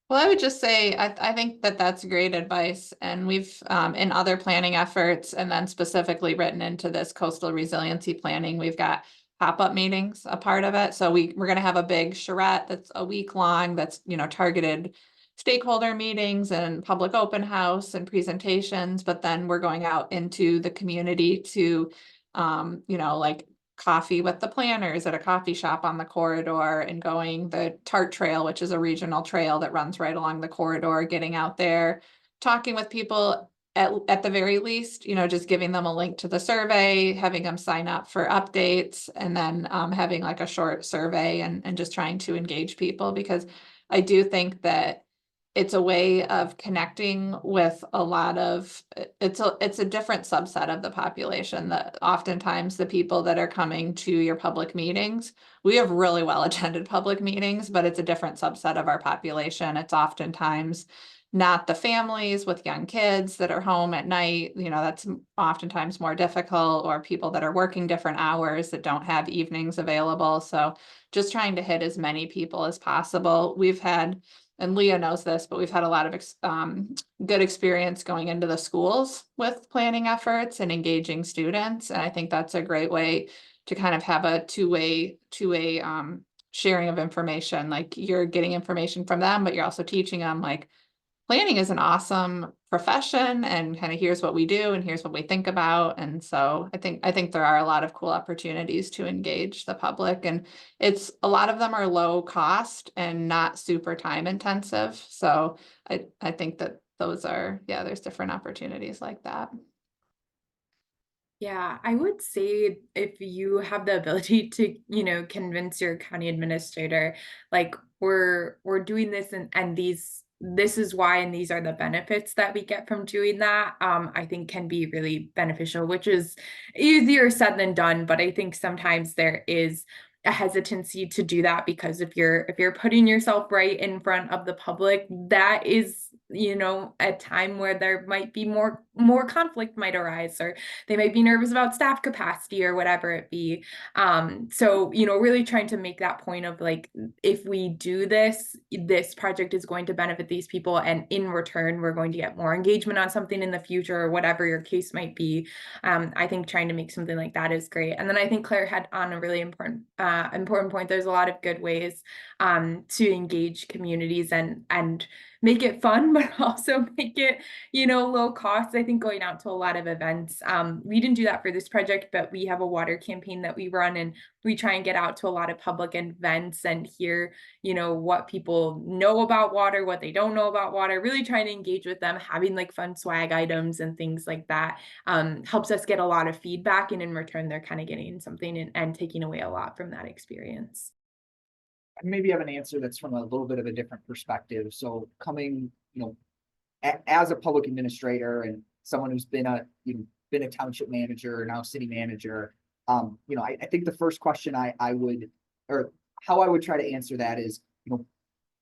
Well, I would just say, I think that that's great advice. And we've, in other planning efforts, and then specifically written into this coastal resiliency planning, we've got pop-up meetings, a part of it. So we're going to have a big charrette that's a week long, that's, targeted stakeholder meetings and public open house and presentations. But then we're going out into the community to, like coffee with the planners at a coffee shop on the corridor, and going the Tart Trail, which is a regional trail that runs right along the corridor, getting out there, talking with people at the very least, just giving them a link to the survey, having them sign up for updates, and then having like a short survey and just trying to engage people, because I do think that it's a way of connecting with a lot of, it's a different subset of the population. That oftentimes the people that are coming to your public meetings, we have really well attended public meetings, but it's a different subset of our population. It's oftentimes not the families with young kids that are home at night, that's oftentimes more difficult, or people that are working different hours that don't have evenings available. So just trying to hit as many people as possible. We've had, and Leah knows this, but we've had a lot of good experience going into the schools with planning efforts and engaging students. And I think that's a great way to kind of have a two-way sharing of information. Like, you're getting information from them, but you're also teaching them, like, planning is an awesome profession, and kind of here's what we do and here's what we think about. And so I think there are a lot of cool opportunities to engage the public, and a lot of them are low cost and not super time intensive. So I think that those are, there's different opportunities like that. Yeah, I would say if you have the ability to, convince your county administrator, like, we're doing this, and this is why, and these are the benefits that we get from doing that, I think can be really beneficial, which is easier said than done. But I think sometimes there is a hesitancy to do that, because if you're putting yourself right in front of the public, that is, a time where there might be more conflict might arise, or they might be nervous about staff capacity or whatever it be. So, really trying to make that point of, like, if we do this project is going to benefit these people, and in return, we're going to get more engagement on something in the future, or whatever your case might be. I think trying to make something like that is great. And then I think Claire had on a really important point. There's a lot of good ways to engage communities and make it fun, but also make it, low cost. I think going out to a lot of events, we didn't do that for this project, but we have a water campaign that we run, and we try and get out to a lot of public events and hear, what people know about water, what they don't know about water, really trying to engage with them, having like fun swag items and things like that, helps us get a lot of feedback, and in return, they're kind of getting something and taking away a lot from that experience. Maybe have an answer that's from a little bit of a different perspective. So coming, as a public administrator and someone who's been a township manager, now city manager, I think the first question I would, or how I would try to answer that is,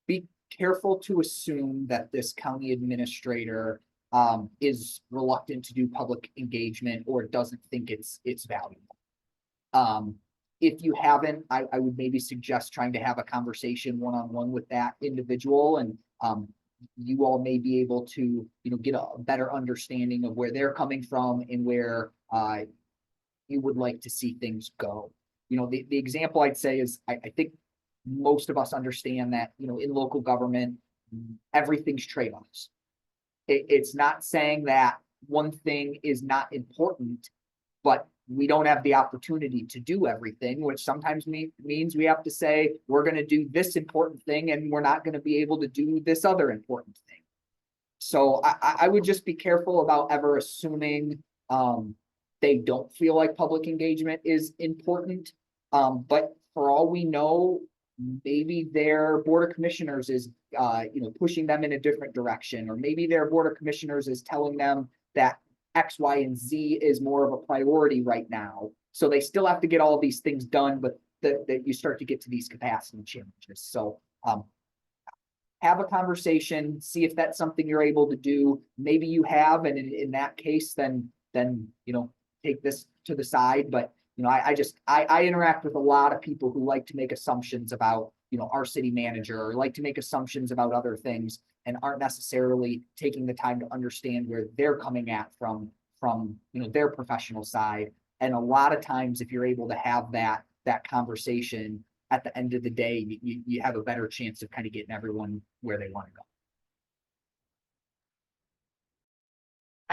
be careful to assume that this county administrator is reluctant to do public engagement or doesn't think it's valuable. If you haven't, I would maybe suggest trying to have a conversation one-on-one with that individual, and you all may be able to, get a better understanding of where they're coming from and where you would like to see things go. The example I'd say is I think most of us understand that, in local government, everything's trade-offs. It's not saying that one thing is not important, but we don't have the opportunity to do everything, which sometimes means we have to say, we're going to do this important thing and we're not going to be able to do this other important thing. So I would just be careful about ever assuming they don't feel like public engagement is important. But for all we know, maybe their board of commissioners is pushing them in a different direction, or maybe their board of commissioners is telling them that X, Y, and Z is more of a priority right now. So they still have to get all these things done, but that you start to get to these capacity challenges. So have a conversation, see if that's something you're able to do. Maybe you have, and in that case, then take this to the side. But I interact with a lot of people who like to make assumptions about our city manager, or like to make assumptions about other things, and aren't necessarily taking the time to understand where they're coming at from their professional side. And a lot of times, if you're able to have that conversation, at the end of the day, you have a better chance of kind of getting everyone where they want to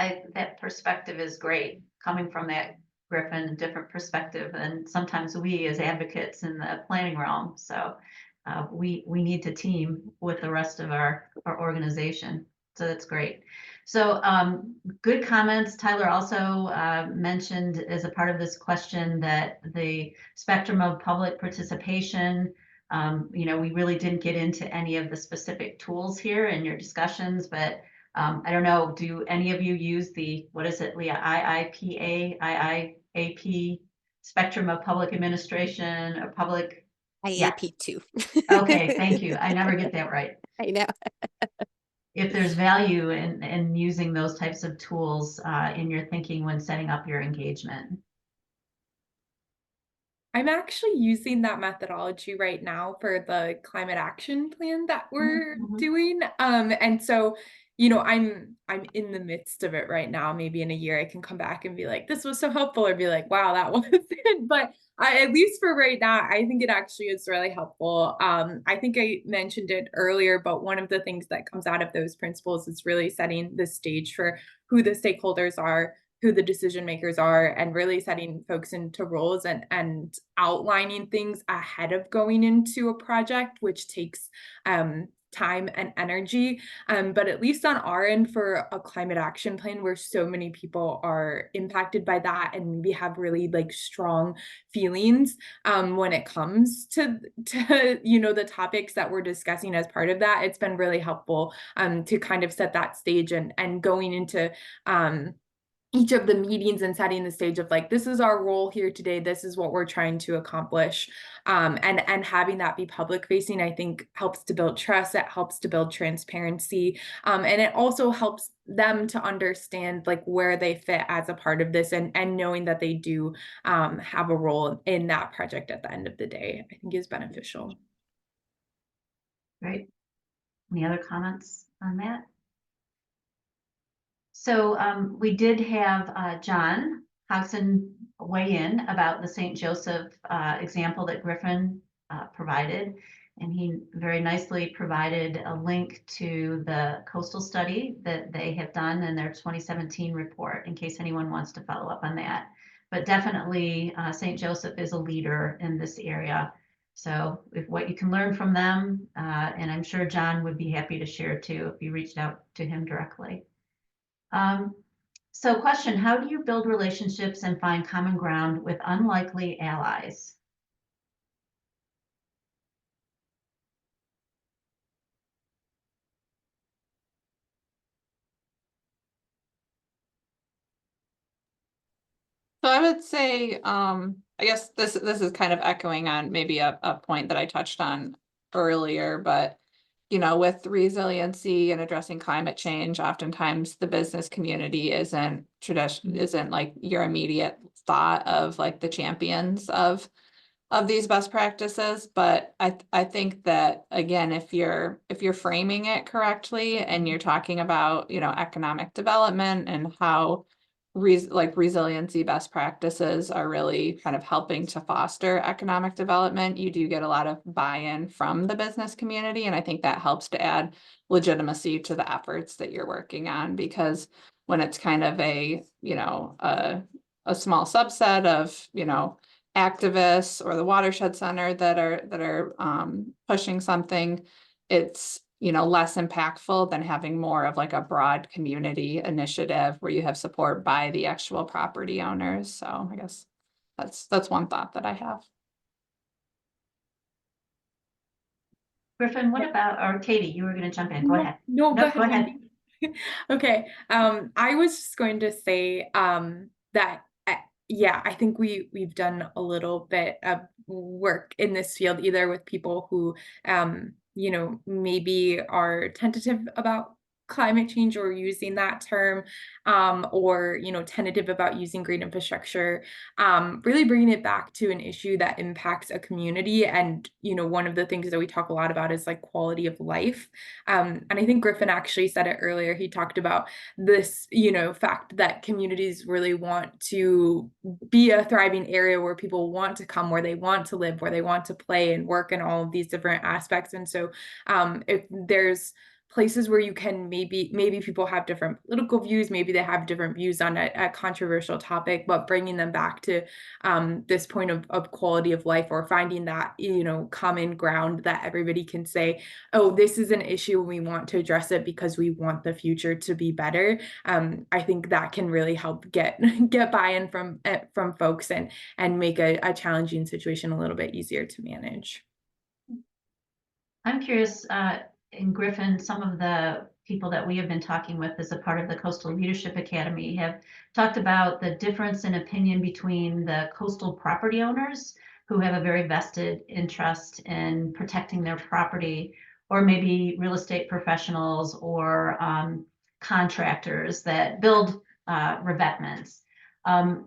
go. That perspective is great, coming from that, Griffin, different perspective, and sometimes we as advocates in the planning realm. So we need to team with the rest of our organization So that's great. So good comments. Tyler also mentioned as a part of this question that the spectrum of public participation, we really didn't get into any of the specific tools here in your discussions, but I don't know, do any of you use the, what is it, Leah, IIPA, spectrum of public administration or public? Yeah. IAP2. Okay, thank you. I never get that right. I know. If there's value in using those types of tools in your thinking when setting up your engagement. I'm actually using that methodology right now for the climate action plan that we're doing. And so, I'm in the midst of it right now. Maybe in a year I can come back and be like, this was so helpful, or be like, wow, that wasn't. But at least for right now, I think it actually is really helpful. I think I mentioned it earlier, but one of the things that comes out of those principles is really setting the stage for who the stakeholders are, who the decision makers are, and really setting folks into roles and outlining things ahead of going into a project, which takes time and energy. But at least on our end for a climate action plan where so many people are impacted by that and maybe have really like strong feelings when it comes to the topics that we're discussing as part of that, it's been really helpful to kind of set that stage and going into each of the meetings and setting the stage of like, this is our role here today, this is what we're trying to accomplish, and having that be public facing, I think helps to build trust, it helps to build transparency, and it also helps them to understand like where they fit as a part of this, and knowing that they do have a role in that project at the end of the day, I think is beneficial. Great. Any other comments on that? So we did have John Hodgson weigh in about the St. Joseph example that Griffin provided. And he very nicely provided a link to the coastal study that they have done in their 2017 report, in case anyone wants to follow up on that. But definitely St. Joseph is a leader in this area. So if what you can learn from them, and I'm sure John would be happy to share too if you reached out to him directly. So question, how do you build relationships and find common ground with unlikely allies? So I would say, I guess this is kind of echoing on maybe a point that I touched on earlier, but with resiliency and addressing climate change, oftentimes the business community isn't like your immediate thought of like the champions of these best practices. But I think that again, if you're framing it correctly and you're talking about, economic development and how resiliency best practices are really kind of helping to foster economic development, you do get a lot of buy-in from the business community. And I think that helps to add legitimacy to the efforts that you're working on, because when it's kind of a small subset of, activists or the watershed center that are pushing something, it's less impactful than having more of like a broad community initiative where you have support by the actual property owners. So I guess that's one thought that I have. Griffin, what about, or Katie, you were going to jump in. Go ahead. No, Nope, go ahead. Okay. I was just going to say that yeah, I think we've done a little bit of work in this field, either with people who maybe are tentative about climate change or using that term, or tentative about using green infrastructure, really bringing it back to an issue that impacts a community. And one of the things that we talk a lot about is like quality of life, and I think Griffin actually said it earlier. He talked about this fact that communities really want to be a thriving area where people want to come, where they want to live, where they want to play and work, and all of these different aspects. And so if there's places where you can maybe people have different political views, maybe they have different views on a controversial topic, but bringing them back to this point of quality of life, or finding that, you know, common ground that everybody can say, oh, this is an issue and we want to address it because we want the future to be better. I think that can really help get buy-in from folks and make a challenging situation a little bit easier to manage. I'm curious, in Griffin, some of the people that we have been talking with as a part of the Coastal Leadership Academy have talked about the difference in opinion between the coastal property owners who have a very vested interest in protecting their property, or maybe real estate professionals or contractors that build revetments.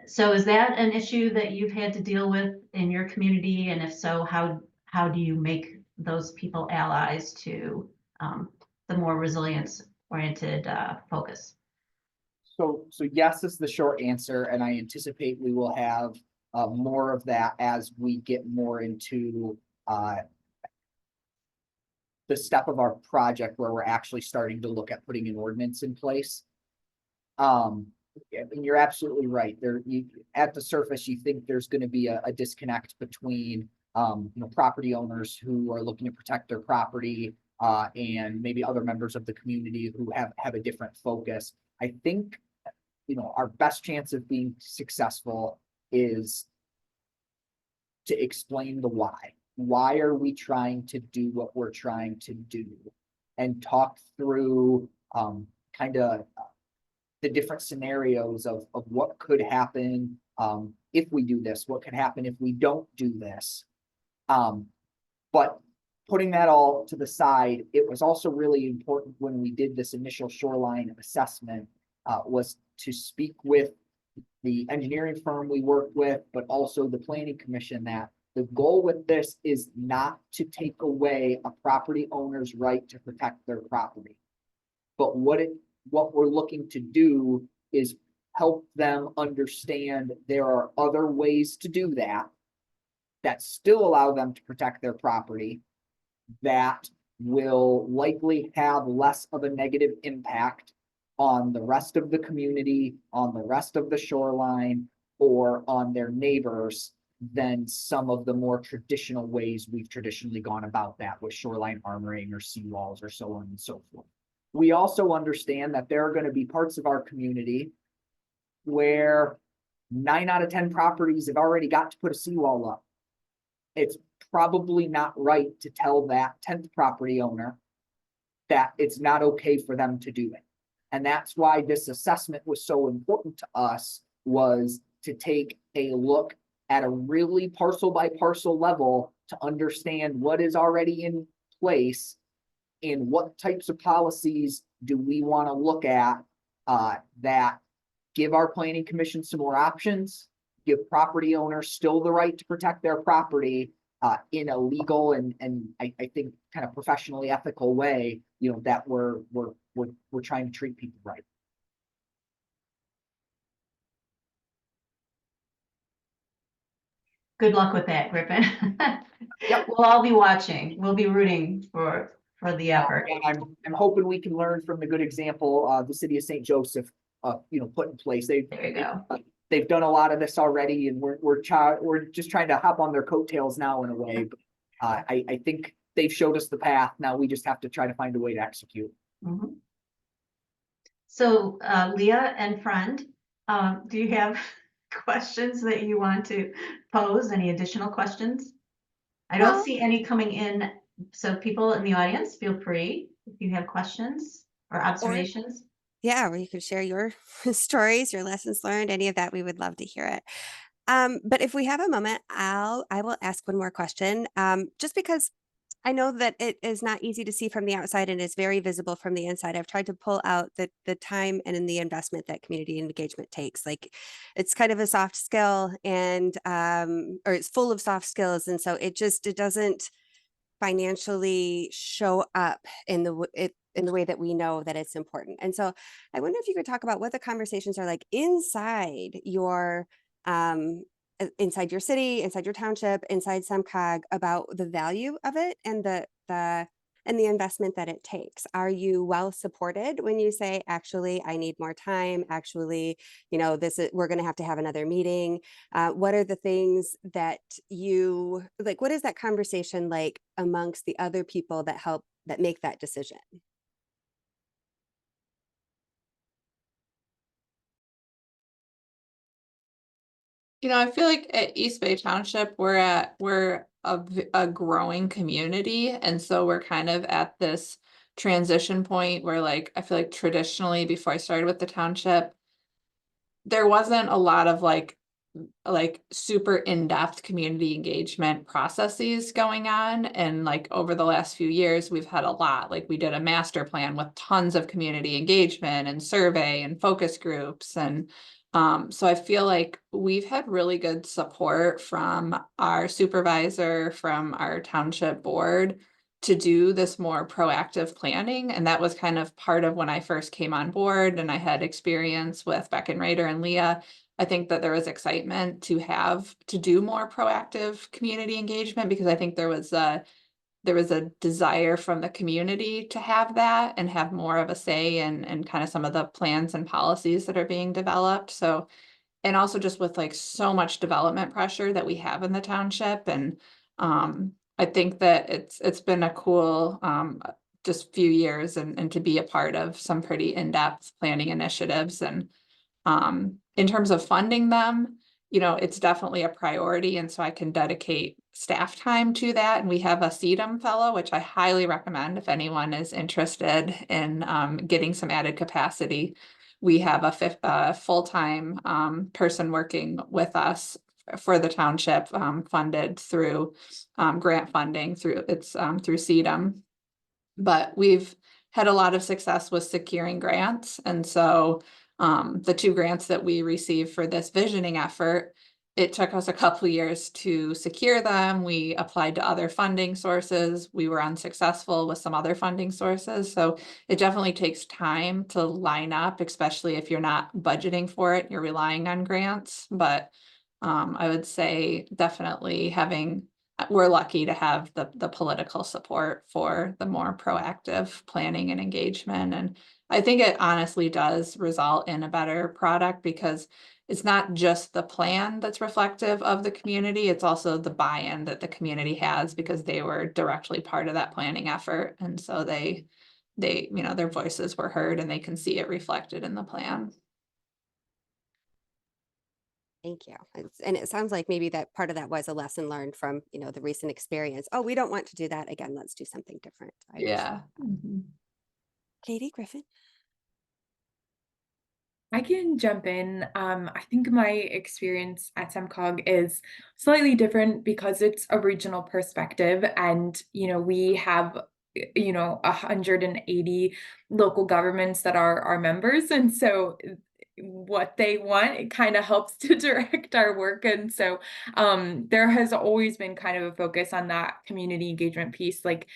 So is that an issue that you've had to deal with in your community? And if so, how do you make those people allies to the more resilience-oriented focus? So yes is the short answer, and I anticipate we will have more of that as we get more into the step of our project where we're actually starting to look at putting an ordinance in place. And you're absolutely right. At the surface, you think there's going to be a disconnect between property owners who are looking to protect their property and maybe other members of the community who have a different focus. I think our best chance of being successful is to explain the why. Why are we trying to do what we're trying to do? And talk through kind of the different scenarios of what could happen if we do this, what could happen if we don't do this. But putting that all to the side, it was also really important when we did this initial shoreline assessment was to speak with the engineering firm we work with, but also the planning commission, that the goal with this is not to take away a property owner's right to protect their property. But what we're looking to do is help them understand there are other ways to do that still allow them to protect their property, that will likely have less of a negative impact on the rest of the community, on the rest of the shoreline, or on their neighbors than some of the more traditional ways we've traditionally gone about that with shoreline armoring or seawalls or so on and so forth. We also understand that there are going to be parts of our community where 9 out of 10 properties have already got to put a seawall up. It's probably not right to tell that 10th property owner that it's not okay for them to do it. And that's why this assessment was so important to us, was to take a look at a really parcel by parcel level to understand what is already in place and what types of policies do we want to look at that give our planning commission some more options, give property owners still the right to protect their property in a legal and I think kind of professionally ethical way, that we're trying to treat people right. Good luck with that, Griffin. Yep. We'll all be watching. We'll be rooting for the effort. I'm hoping we can learn from the good example the city of St. Joseph put in place. There you go. They've done a lot of this already, and we're just trying to hop on their coattails now in a way. But I think they've showed us the path. Now we just have to try to find a way to execute. Mm-hmm. So Leah and Friend, do you have questions that you want to pose? Any additional questions? I don't see any coming in. So people in the audience, feel free if you have questions or observations. Or you could share your stories, your lessons learned, any of that. We would love to hear it. But if we have a moment, I will ask one more question, just because I know that it is not easy to see from the outside and is very visible from the inside. I've tried to pull out the time and in the investment that community engagement takes. Like, it's kind of a soft skill, and or it's full of soft skills, and so it doesn't financially show up in the way that we know that it's important. And so I wonder if you could talk about what the conversations are like inside your city, inside your township, inside SEMCOG, about the value of it and the and the investment that it takes? Are you well supported when you say, actually, I need more time, actually, we're going to have another meeting? What are the things that you like? What is that conversation like amongst the other people that make that decision? I feel like at East Bay Township, we're a growing community. And so we're kind of at this transition point where, like, I feel like traditionally before I started with the township, there wasn't a lot of like super in-depth community engagement processes going on. And like over the last few years, we've had a lot. Like, we did a master plan with tons of community engagement and survey and focus groups. And so I feel like we've had really good support from our supervisor, from our township board, to do this more proactive planning. And that was kind of part of when I first came on board and I had experience with Beck and Rader and Leah. I think that there was excitement to do more proactive community engagement, because I think there was a desire from the community to have that and have more of a say in kind of some of the plans and policies that are being developed. So, and also just with like so much development pressure that we have in the township. And I think that it's been a cool just few years and to be a part of some pretty in-depth planning initiatives. And in terms of funding them, it's definitely a priority. And so I can dedicate staff time to that. And we have a CEDM fellow, which I highly recommend if anyone is interested in getting some added capacity. We have a full-time person working with us for the township, funded through grant funding through CEDM. But we've had a lot of success with securing grants. And so the 2 grants that we received for this visioning effort, it took us a couple of years to secure them. We applied to other funding sources. We were unsuccessful with some other funding sources. So it definitely takes time to line up, especially if you're not budgeting for it, you're relying on grants. But I would say definitely we're lucky to have the political support for the more proactive planning and engagement. And I think it honestly does result in a better product, because it's not just the plan that's reflective of the community, it's also the buy-in that the community has, because they were directly part of that planning effort. And so they their voices were heard and they can see it reflected in the plan. Thank you. And it sounds like maybe that part of that was a lesson learned from, the recent experience. Oh, we don't want to do that again. Let's do something different. Yeah. Katie Griffin. I can jump in. I think my experience at SEMCOG is slightly different because it's a regional perspective, and we have 180 local governments that are our members, and so what they want, it kind of helps to direct our work. And so there has always been kind of a focus on that community engagement piece. Like,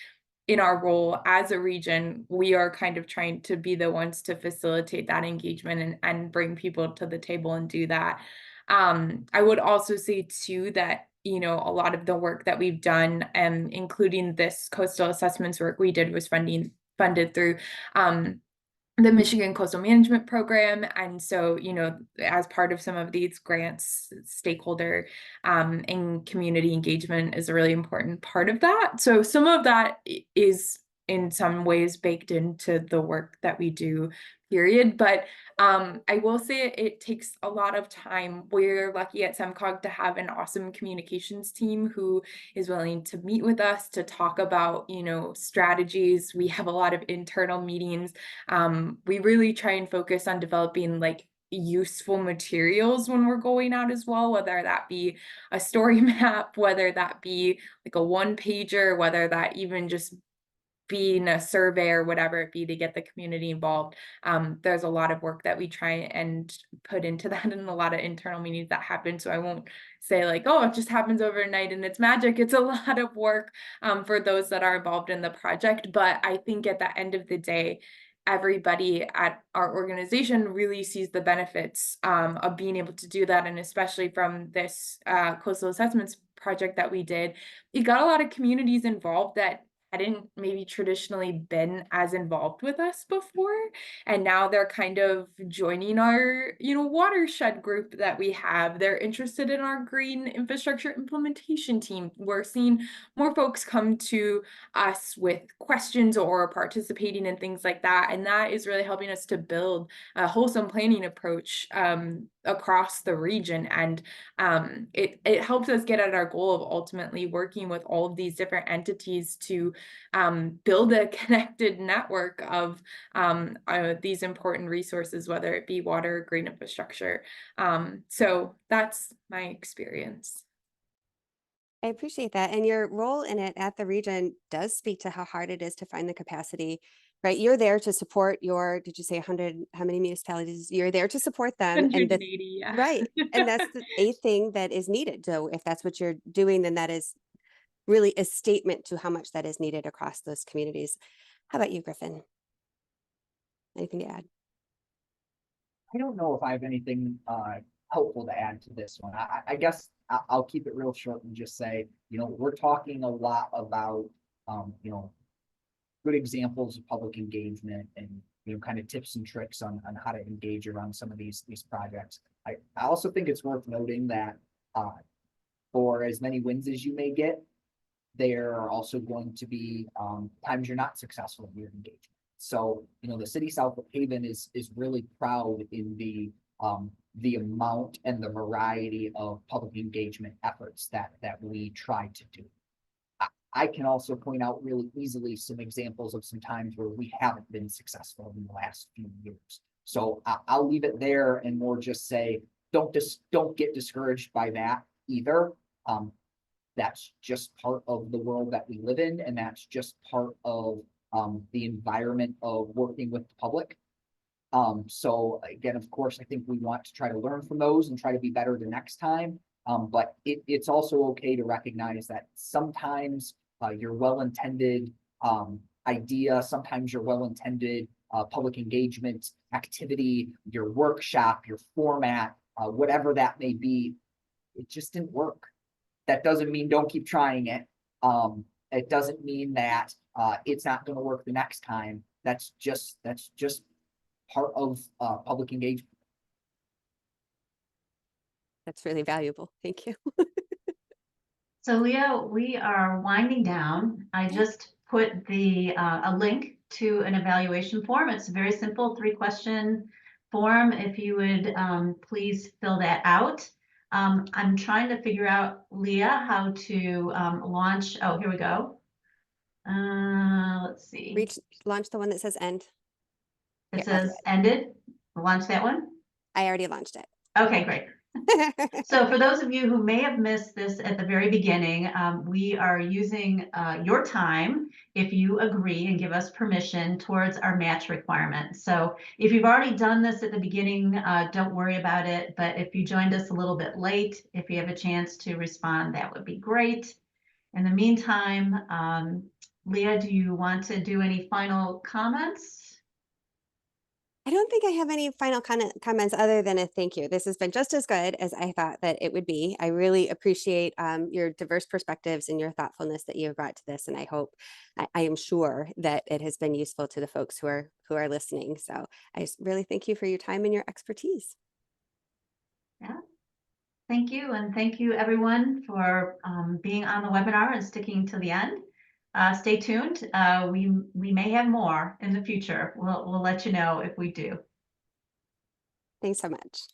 in our role as a region, we are kind of trying to be the ones to facilitate that engagement and bring people to the table and do that. I would also say too that a lot of the work that we've done, including this coastal assessments work we did, was funded through the Michigan Coastal Management Program. And so, as part of some of these grants, stakeholder and community engagement is a really important part of that. So some of that is in some ways baked into the work that we do, period. But I will say it takes a lot of time. We're lucky at SEMCOG to have an awesome communications team who is willing to meet with us to talk about, strategies. We have a lot of internal meetings. We really try and focus on developing like useful materials when we're going out as well, whether that be a story map, whether that be like a 1-pager, whether that even just being a survey or whatever it be to get the community involved. There's a lot of work that we try and put into that, and a lot of internal meetings that happen. So I won't say like, oh, it just happens overnight and it's magic. It's a lot of work for those that are involved in the project. But I think at the end of the day, everybody at our organization really sees the benefits of being able to do that. And especially from this coastal assessments project that we did, it got a lot of communities involved that hadn't maybe traditionally been as involved with us before. And now they're kind of joining our, watershed group that we have. They're interested in our green infrastructure implementation team. We're seeing more folks come to us with questions or participating in things like that. And that is really helping us to build a wholesome planning approach across the region. And it helps us get at our goal of ultimately working with all of these different entities to build a connected network of these important resources, whether it be water or green infrastructure. So that's my experience. I appreciate that. And your role in it at the region does speak to how hard it is to find the capacity, right? You're there to support did you say 100, how many municipalities? You're there to support them. And 180, yeah. right. And that's a thing that is needed. So if that's what you're doing, then that is really a statement to how much that is needed across those communities. How about you, Griffin? Anything to add? I don't know if I have anything helpful to add to this one. I guess I'll keep it real short and just say, we're talking a lot about, good examples of public engagement and, kind of tips and tricks on how to engage around some of these projects. I also think it's worth noting that for as many wins as you may get, there are also going to be times you're not successful in your engagement. So, the city South Haven is really proud in the amount and the variety of public engagement efforts that we try to do. I can also point out really easily some examples of some times where we haven't been successful in the last few years. So I'll leave it there and more just say, don't get discouraged by that either. That's just part of the world that we live in, and that's just part of the environment of working with the public. So again, of course, I think we want to try to learn from those and try to be better the next time. But it's also okay to recognize that sometimes your well-intended idea, sometimes your well-intended public engagement activity, your workshop, your format, whatever that may be, it just didn't work. That doesn't mean don't keep trying it. It doesn't mean that it's not going to work the next time. That's just part of public engagement. That's really valuable. Thank you. So Leah, we are winding down. I just put a link to an evaluation form. It's a very simple 3-question form. If you would please fill that out. I'm trying to figure out, Leah, how to launch. Oh, here we go. Let's see. Launch the one that says end. It says ended. Launch that one. I already launched it. Okay, great. So for those of you who may have missed this at the very beginning, we are using your time, if you agree and give us permission, towards our match requirement. So if you've already done this at the beginning, don't worry about it. But if you joined us a little bit late, if you have a chance to respond, that would be great. In the meantime, Leah, do you want to do any final comments? I don't think I have any final comments other than a thank you. This has been just as good as I thought that it would be. I really appreciate your diverse perspectives and your thoughtfulness that you have brought to this. And I hope, I am sure that it has been useful to the folks who are listening. So I just really thank you for your time and your expertise. Yeah. Thank you. And thank you everyone for being on the webinar and sticking to the end. Stay tuned. We may have more in the future. We'll let you know if we do. Thanks so much.